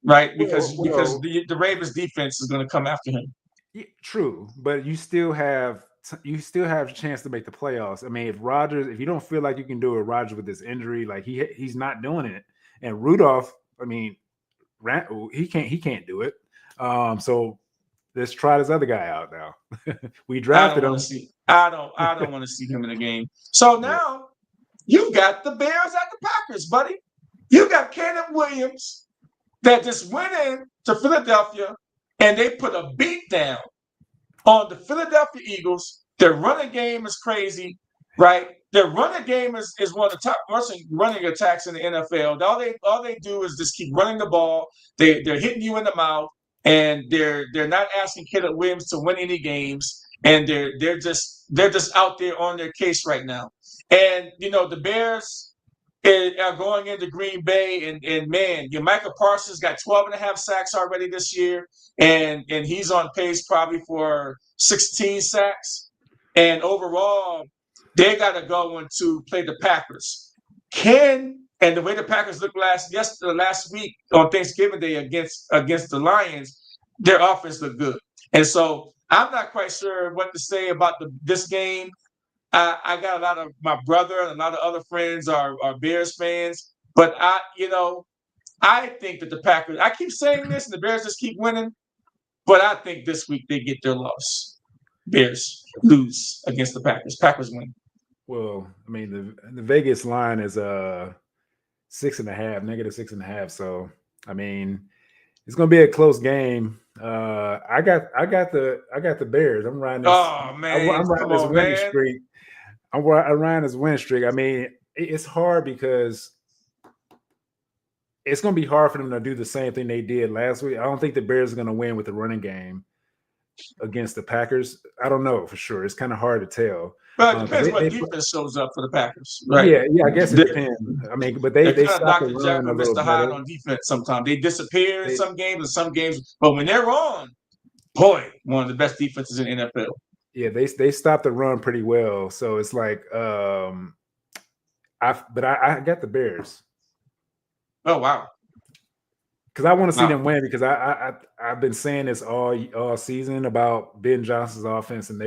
right? Because the Ravens defense is going to come after him. Yeah, true, but you still have a chance to make the playoffs. I mean, if you don't feel like you can do it, Rodgers with this injury, like he's not doing it. And Rudolph, I mean, he can't do it. So let's try this other guy out now. We drafted him. I don't want to see him in the game. So now you got the Bears at the Packers, buddy. You got Caleb Williams that just went in to Philadelphia and they put a beat down on the Philadelphia Eagles. Their running game is crazy, right? Their running game is one of the top running attacks in the NFL. All they do is just keep running the ball. They're hitting you in the mouth, and they're not asking Caleb Williams to win any games. And they're just out there on their case right now. And the Bears are going into Green Bay, and man, Micah Parsons got 12.5 sacks already this year, and he's on pace probably for 16 sacks. And overall, they got to go to play the Packers. And the way the Packers looked last week on Thanksgiving Day against the Lions, their offense looked good. And so I'm not quite sure what to say about this game. I got a lot of my brother and a lot of other friends are Bears fans, but I think that the Packers. I keep saying this, and the Bears just keep winning, but I think this week they get their loss. Bears lose against the Packers. Packers win. Well, I mean, the Vegas line is -6.5. So, I mean, it's going to be a close game. I got the Bears. I'm riding this. Oh man, I'm riding this winning streak. I'm riding this winning streak. I mean, it's hard because it's going to be hard for them to do the same thing they did last week. I don't think the Bears are going to win with the running game against the Packers. I don't know for sure. It's kind of hard to tell. But it depends what defense shows up for the Packers, right? Yeah, I guess it depends. I mean, but they stop the run a little better. Hyde on defense sometimes. They disappear in some games, but when they're on, boy, one of the best defenses in the NFL. Yeah, they stop the run pretty well. So it's like, I got the Bears. Oh wow. Because I want to see them win because I've been saying this all season about Ben Johnson's offense and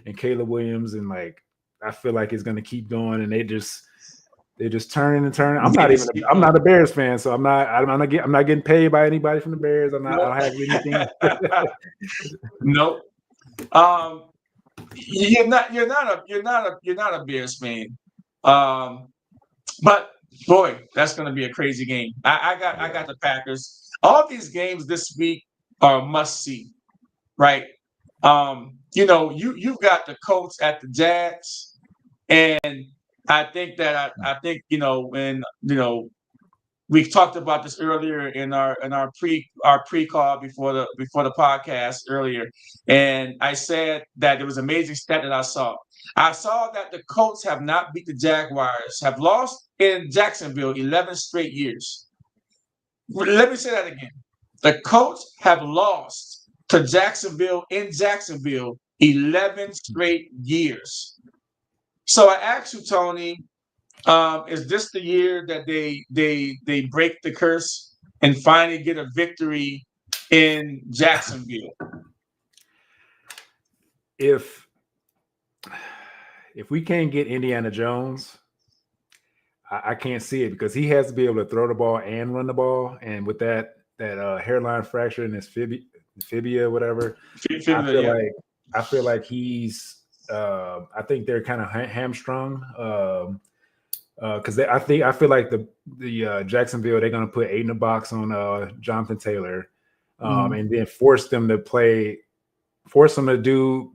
and Caleb Williams and like I feel like it's gonna keep going and they just turning and turning. I'm not a Bears fan, so I'm not getting paid by anybody from the Bears. I don't have anything. Nope. You're not a Bears fan. But Boy, that's going to be a crazy game. I got the Packers. All these games this week are must see, right? You've got the Colts at the Jags, and I think that I think when we've talked about this earlier in our pre call before the podcast earlier, and I said that there was an amazing stat that I saw. I saw that the Colts have not beat the Jaguars, have lost in Jacksonville 11 straight years. Let me say that again. The Colts have lost to Jacksonville in Jacksonville 11 straight years. So I asked you, Tony, is this the year that they break the curse and finally get a victory in Jacksonville? If we can't get Indiana Jones, I can't see it, because he has to be able to throw the ball and run the ball, and with that hairline fracture in his fibia, whatever, I feel like he's. I think they're kind of hamstrung. Because I feel like the Jacksonville, they're going to put 8 in the box on Jonathan Taylor, and then force them to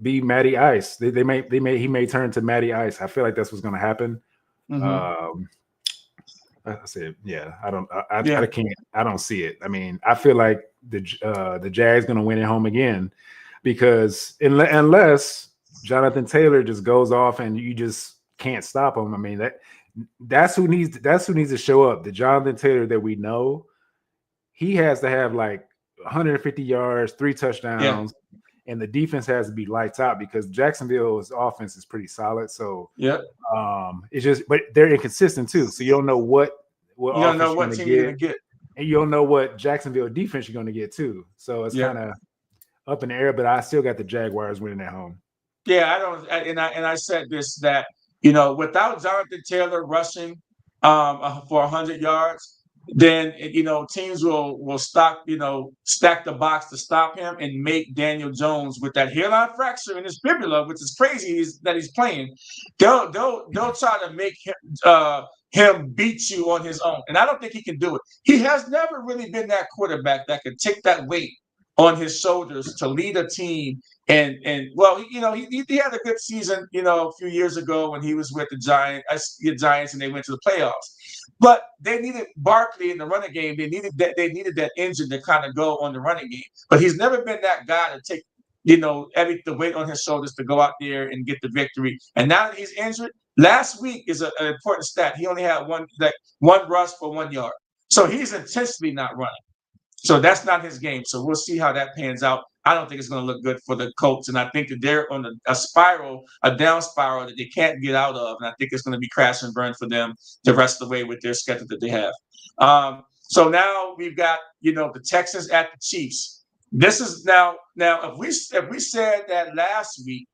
be Matty Ice. He may turn to Matty Ice. I feel like that's what's going to happen. I said, yeah, I don't see it. I mean, I feel like the Jags going to win at home again, because unless Jonathan Taylor just goes off and you just can't stop him. I mean, that's who needs to show up. The Jonathan Taylor that we know, he has to have like 150 yards, 3 touchdowns, and the defense has to be lights out, because Jacksonville's offense is pretty solid. So it's just, but they're inconsistent too. So you don't know what you don't know what team you're gonna get, and you don't know what Jacksonville defense you're gonna get too. So it's kind of up in the air. But I still got the Jaguars winning at home. Yeah, I don't, and I said this, that without Jonathan Taylor rushing for 100 yards, then teams will stack the box to stop him and make Daniel Jones, with that hairline fracture in his fibula, which is crazy that he's playing. They'll try to make him beat you on his own, and I don't think he can do it. He has never really been that quarterback that could take that weight on his shoulders to lead a team. And well, he had a good season, a few years ago when he was with the Giants and they went to the playoffs. But they needed Barkley in the running game. They needed that engine to kind of go on the running game. But he's never been that guy to take, the weight on his shoulders to go out there and get the victory. And now that he's injured, last week is an important stat. He only had one rush for 1 yard. So he's intentionally not running. So that's not his game. So we'll see how that pans out. I don't think it's going to look good for the Colts, and I think that they're on a down spiral that they can't get out of, and I think it's going to be crash and burn for them the rest of the way with their schedule that they have. So now we've got the Texans at the Chiefs. This is now if we said that last week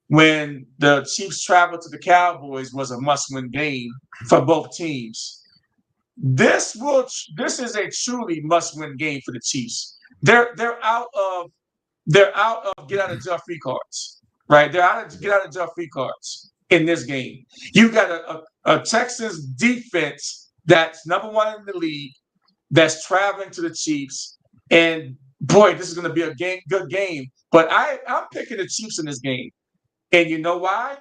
when the Chiefs traveled to the Cowboys was a must-win game for both teams. This is a truly must-win game for the Chiefs. They're out of get out of jail free cards, right? They're out of get out of jail free cards in this game. You got a Texans defense that's number 1 in the league, that's traveling to the Chiefs, and boy, this is going to be a good game. But I'm picking the Chiefs in this game, and you know why?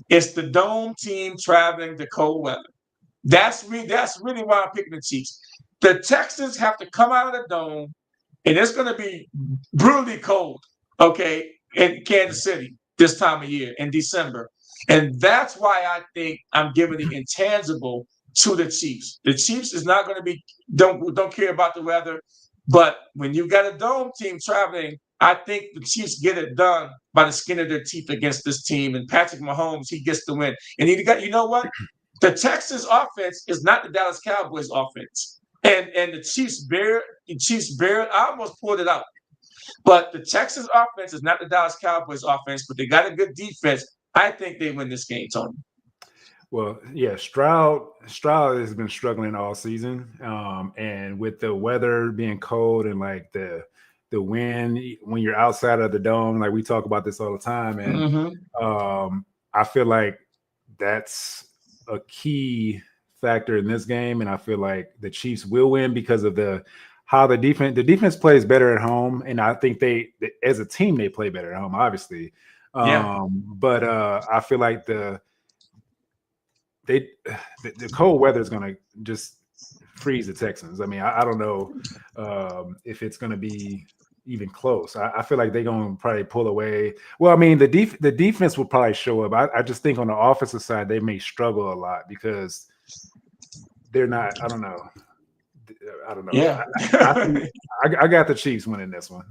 It's the dome team traveling to cold weather. That's really why I'm picking the Chiefs. The Texans have to come out of the dome, and it's going to be brutally cold, okay, in Kansas City this time of year in December. And that's why I think I'm giving the intangible to the Chiefs. The Chiefs is not going to be don't care about the weather, but when you got a dome team traveling, I think the Chiefs get it done by the skin of their teeth against this team. And Patrick Mahomes, he gets the win. And you know what? The Texans offense is not the Dallas Cowboys offense. And the Chiefs barely, I almost pulled it out. But the Texans offense is not the Dallas Cowboys offense, but they got a good defense. I think they win this game, Tony. Well, yeah, Stroud has been struggling all season. And with the weather being cold and like the wind when you're outside of the dome, like we talk about this all the time. And I feel like that's a key factor in this game, and I feel like the Chiefs will win because of how the defense plays better at home, and I think they as a team they play better at home, obviously. But I feel like the cold weather is going to just freeze the Texans. I mean, I don't know if it's going to be even close. I feel like they're going to probably pull away. Well, I mean, the defense will probably show up. I just think on the offensive side, they may struggle a lot because they're not, I don't know. Yeah. I got the Chiefs winning this one.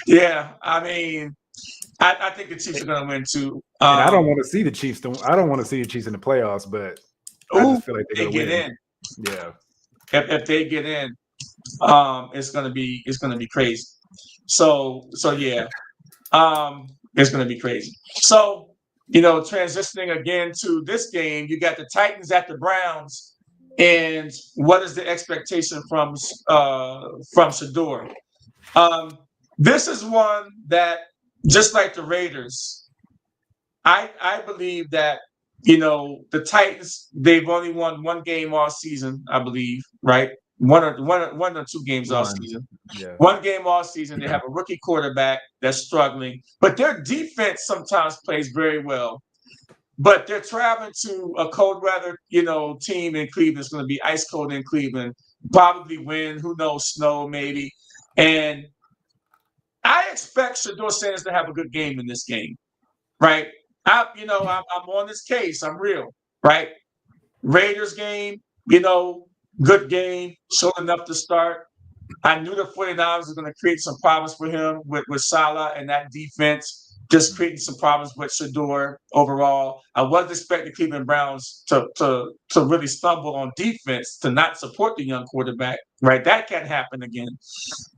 Yeah. I mean, I think the Chiefs are going to win too. And I don't want to see the Chiefs. I don't want to see the Chiefs in the playoffs, but I just feel like they're going to win. In. Yeah. If they get in, it's gonna be crazy. So yeah, it's gonna be crazy. So transitioning again to this game, you got the Titans at the Browns, and what is the expectation from Shedeur? This is one that, just like the Raiders, I believe that the Titans, they've only won one game all season, I believe, right? One or two games all season. Yeah. One game all season. They have a rookie quarterback that's struggling, but their defense sometimes plays very well. But they're traveling to a cold weather, team in Cleveland. It's going to be ice cold in Cleveland. Probably wind, who knows, snow maybe. And I expect Shedeur Sanders to have a good game in this game, right? I'm on this case. I'm real, right? Raiders game, good game, showed enough to start. I knew the 49ers were going to create some problems for him with Salah and that defense, just creating some problems with Shedeur overall. I wasn't expecting Cleveland Browns to really stumble on defense, to not support the young quarterback, right? That can't happen again.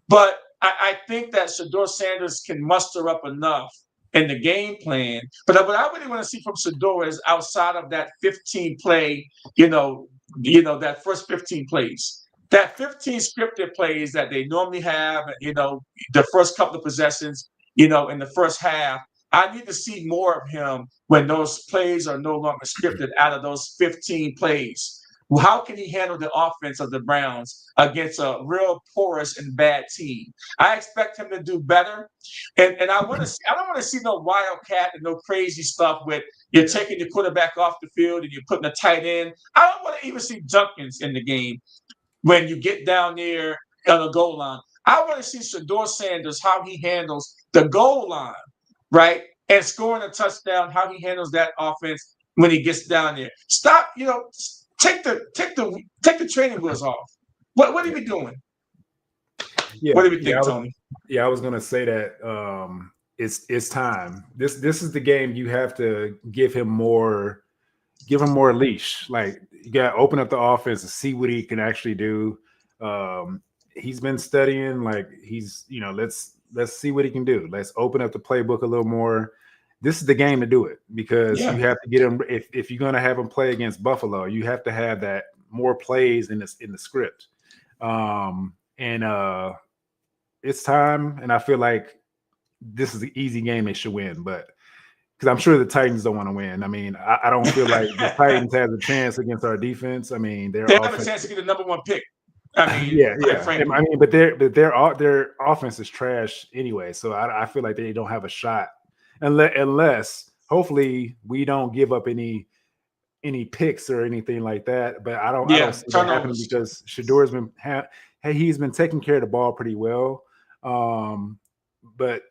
But I think that Shedeur Sanders can muster up enough in the game plan. But what I really want to see from Shedeur is outside of that 15 play, that first 15 plays, that 15 scripted plays that they normally have, the first couple of possessions, in the first half. I need to see more of him when those plays are no longer scripted out of those 15 plays. How can he handle the offense of the Browns against a real porous and bad team? I expect him to do better. And I don't want to see no wildcat and no crazy stuff with you're taking the quarterback off the field and you're putting a tight end. I don't want to even see Junkins in the game when you get down there on the goal line. I want to see Shedeur Sanders, how he handles the goal line, right? And scoring a touchdown, how he handles that offense when he gets down there. Stop, take the training wheels off. What are we doing? Yeah, what do we think, Tony? I was gonna say that it's time. This is the game you have to give him more leash. Like, you got to open up the offense and see what he can actually do. He's been studying, like let's see what he can do. Let's open up the playbook a little more. This is the game to do it, because you have to get him. If you're going to have him play against Buffalo, you have to have that more plays in the script. It's time, and I feel like this is an easy game they should win, but because I'm sure the Titans don't want to win. I mean, I don't feel like the Titans has a chance against our defense. I mean, they have a chance to get the number one pick. I mean, frankly. I mean, but their offense is trash anyway, so I feel like they don't have a shot unless hopefully we don't give up any picks or anything like that. But I don't see that happening, because Shedeur's he's been taking care of the ball pretty well. But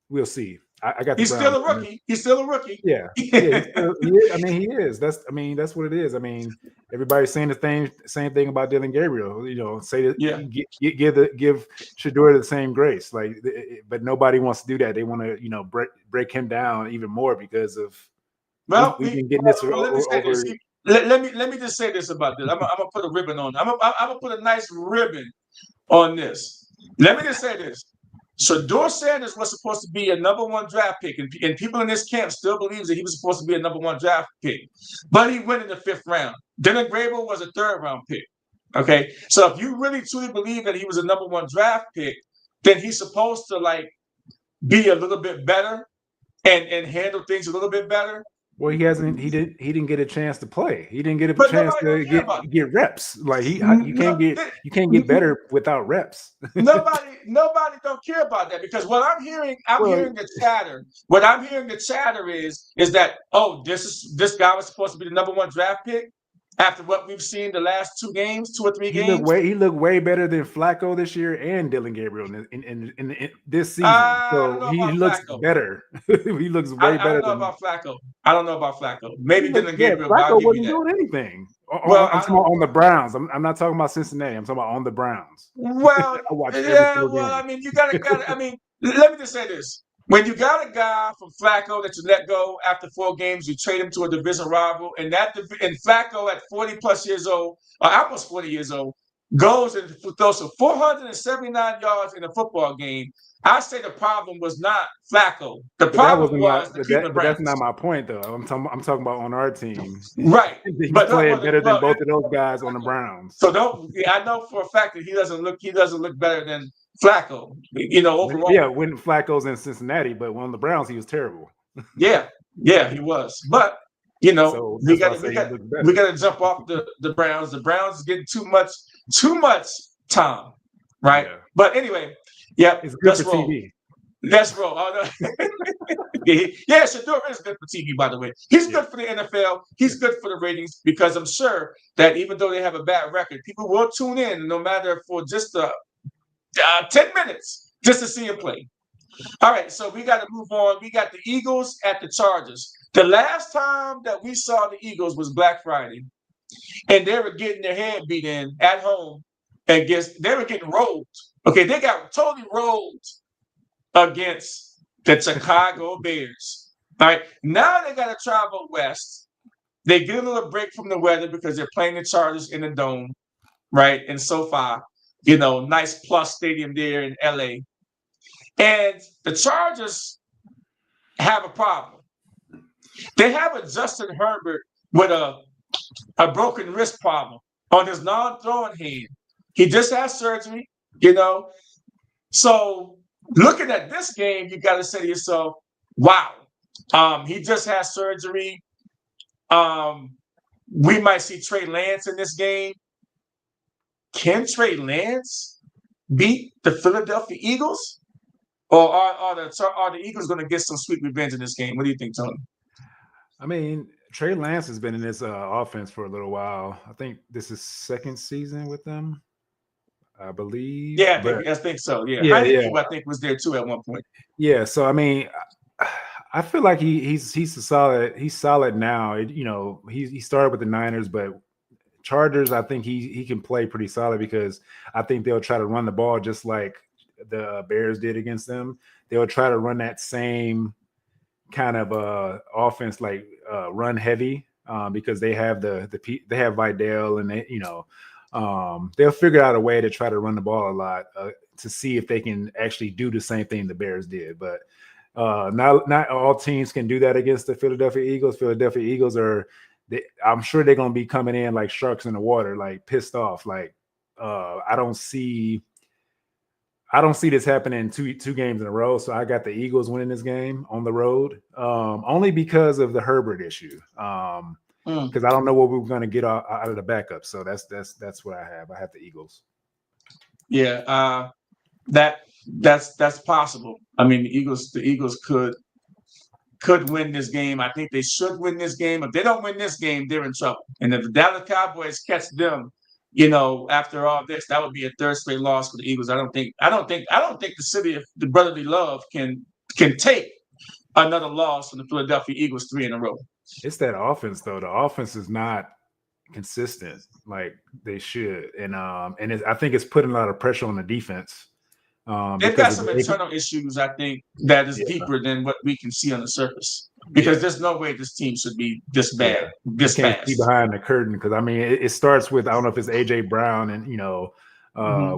we'll see. I got. He's still a rookie. He's still a rookie. Yeah. I mean, he is. That's what it is. I mean, everybody's saying the same thing about Dillon Gabriel. Say that. Yeah. Give Shedeur the same grace. Like, but nobody wants to do that. They want to, break him down even more because of. Well, we've been getting this over. Let me just say this about this. I'm gonna put a ribbon on. I'm gonna put a nice ribbon on this. Let me just say this. Shedeur Sanders was supposed to be a number one draft pick, and people in this camp still believes that he was supposed to be a number one draft pick, but he went in the 5th round. Dillon Gabriel was a 3rd round pick. Okay, so if you really truly believe that he was a number one draft pick, then he's supposed to be a little bit better and handle things a little bit better. Well, he hasn't. He didn't get a chance to play. He didn't get a But chance nobody don't to care about it. get reps. Like you can't No, get better without reps. nobody don't care about that because what I'm Well, hearing the chatter. What I'm hearing the chatter is that this guy was supposed to be the number 1 draft pick after what we've seen the last 2 or 3 games. he looked way better than Flacco this year and Dylan Gabriel in this season. I don't So know he about looks Flacco. better. He looks way I better don't know than about Flacco. I don't know about Flacco. Maybe Dylan Gabriel, but I'll Flacco give wasn't you that. doing anything. Well, I'm talking about on the Browns. I'm not talking about Cincinnati. I'm talking about on the Browns. Well, I watched every yeah, single well, game. I mean, you gotta. I mean, let me just say this: when you got a guy from Flacco that you let go after 4 games, you trade him to a division rival, and Flacco at 40 plus years old, or almost 40 years old, goes and throws for 479 yards in a football game. I say the problem was not Flacco. The But that problem wasn't was the but Cleveland that's Browns. not my point though. I'm talking about on our team. Right, He's but playing better than both of those guys on the Browns. So I know for a fact that he doesn't look better than Flacco. Overall. Yeah, when Flacco's in Cincinnati, but on the Browns he was terrible. Yeah, he was. But So we that's got why I say he looked better. to jump off the Browns. The Browns getting too much time, right? Yeah. But anyway, yeah, It's good let's for roll. TV. Let's roll. Oh, no. Yeah, Shador is good for TV, by the way. He's good for the NFL. He's good for the ratings because I'm sure that even though they have a bad record, people will tune in no matter for just 10 minutes just to see him play. All right, so we got to move on. We got the Eagles at the Chargers. The last time that we saw the Eagles was Black Friday, and they were getting their head beat in at home against. They were getting rolled. Okay, they got totally rolled against the Chicago Bears. All right, now they got to travel west. They get a little break from the weather because they're playing the Chargers in the Dome, right? And SoFi, nice plus stadium there in LA. And the Chargers have a problem. They have a Justin Herbert with a broken wrist problem on his non-throwing hand. He just had surgery, So looking at this game, you got to say to yourself, wow, he just had surgery. We might see Trey Lance in this game. Can Trey Lance beat the Philadelphia Eagles? Or are the Eagles going to get some sweet revenge in this game? What do you think, Tony? I mean, Trey Lance has been in this offense for a little while. I think this is second season with them, I believe. Yeah, I think so. Yeah. I think was there too at one point. Yeah, so I mean, I feel like he's solid now. He started with the Niners, but Chargers, I think he can play pretty solid because I think they'll try to run the ball just like the Bears did against them. They'll try to run that same kind of offense, like run heavy, because they have they have Vidal and they'll figure out a way to try to run the ball a lot to see if they can actually do the same thing the Bears did. But not all teams can do that against the Philadelphia Eagles. Philadelphia Eagles I'm sure they're going to be coming in like sharks in the water, like pissed off. Like I don't see this happening two games in a row. So I got the Eagles winning this game on the road, only because of the Herbert issue. Because I don't know what we're going to get out of the backup. So that's what I have. I have the Eagles. Yeah, that's possible. I mean, the Eagles could win this game. I think they should win this game. If they don't win this game, they're in trouble. And if the Dallas Cowboys catch them, after all this, that would be a third straight loss for the Eagles. I don't think the city of the brotherly love can take another loss from the Philadelphia Eagles 3 in a row. It's that offense though. The offense is not consistent like they should, and I think it's putting a lot of pressure on the defense. They've got some internal issues, I think, that is deeper than what we can see on the surface. Because there's no way this team should be this bad, this can't fast. see behind the curtain because I mean it starts with I don't know if it's AJ Brown and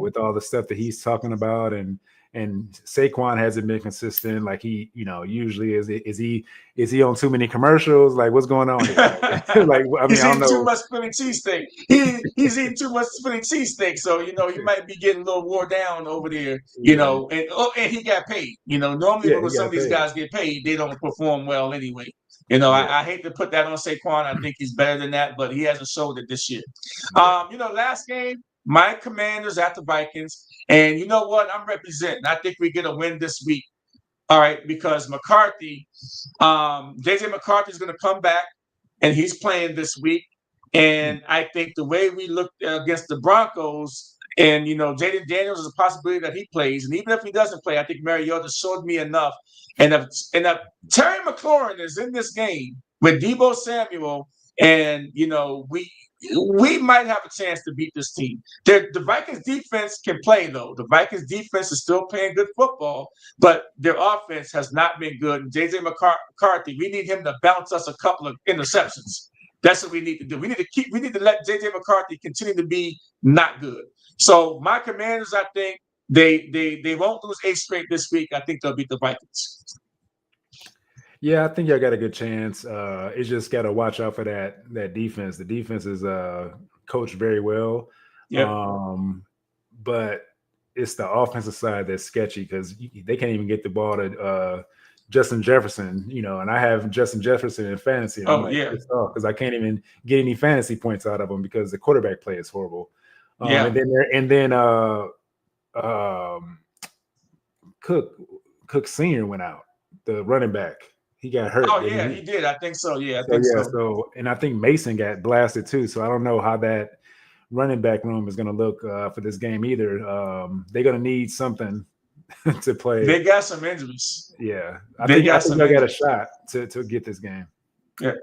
with all the stuff that he's talking about and Saquon hasn't been consistent like he usually is. Is he on too many commercials? Like what's going on here? Like I mean he's I don't eating know. too much Philly cheesesteak. He's eating too much Philly cheesesteak, so he might be getting a little wore down over there. And he got paid. Normally when some of these guys get paid, they don't perform well anyway. You know, Yeah. I hate to put that on Saquon. I think he's better than that, but he hasn't showed it this year. You know, last game, my Commanders at the Vikings, and you know what? I'm representing. I think we get a win this week. All right, because McCarthy, JJ McCarthy is going to come back, and he's playing this week. And I think the way we looked against the Broncos, and you know, Jaden Daniels is a possibility that he plays, and even if he doesn't play, I think Mariota showed me enough. And if Terry McLaurin is in this game with Deebo Samuel, and you know, we might have a chance to beat this team. The Vikings defense can play though. The Vikings defense is still playing good football, but their offense has not been good. And JJ McCarthy, we need him to bounce us a couple of interceptions. That's what we need to do. We need to let JJ McCarthy continue to be not good. So my Commanders, I think they won't lose 8 straight this week. I think they'll beat the Vikings. Yeah, I think y'all got a good chance. It's just got to watch out for that defense. The defense is coached very well. Yeah. But it's the offensive side that's sketchy because they can't even get the ball to Justin Jefferson, you know, and I have Justin Jefferson in fantasy. And I'm yeah. Because I can't even get any fantasy points out of him because the quarterback play is horrible. Yeah. And then Cook Sr. went out, the running back. He got hurt. Oh yeah, he did. I think so. Yeah, I think so. So, and I think Mason got blasted too. So I don't know how that running back room is going to look for this game either. They're going to need something to play. They got some injuries. Yeah, I think I got a shot to get this game. Yeah.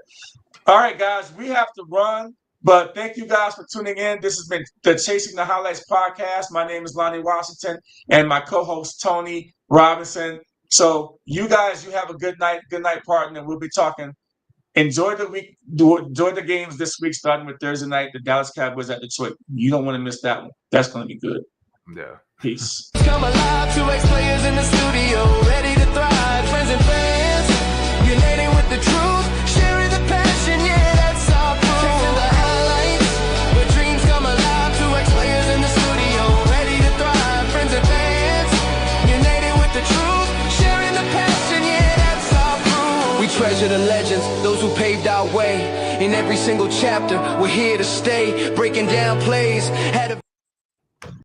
All right, guys, we have to run. But thank you guys for tuning in. This has been the Chasing the Highlights podcast. My name is Lonnie Washington and my co-host Tony Robinson. So you guys, you have a good night, partner. We'll be talking. Enjoy the week. Enjoy the games this week, starting with Thursday night. The Dallas Cowboys at Detroit. You don't want to miss that one. That's going to be good. Yeah. Peace. Come alive, 2 ex-players in the studio, ready to thrive. Friends and fans, uniting with the truth, sharing the passion. Yeah, that's our proof. Chasing the highlights, where dreams come alive. 2 ex-players in the studio, ready to thrive. Friends and fans, uniting with the truth. We treasure the legends, those who paved our way. In every single chapter, we're here to stay. Breaking down plays, had a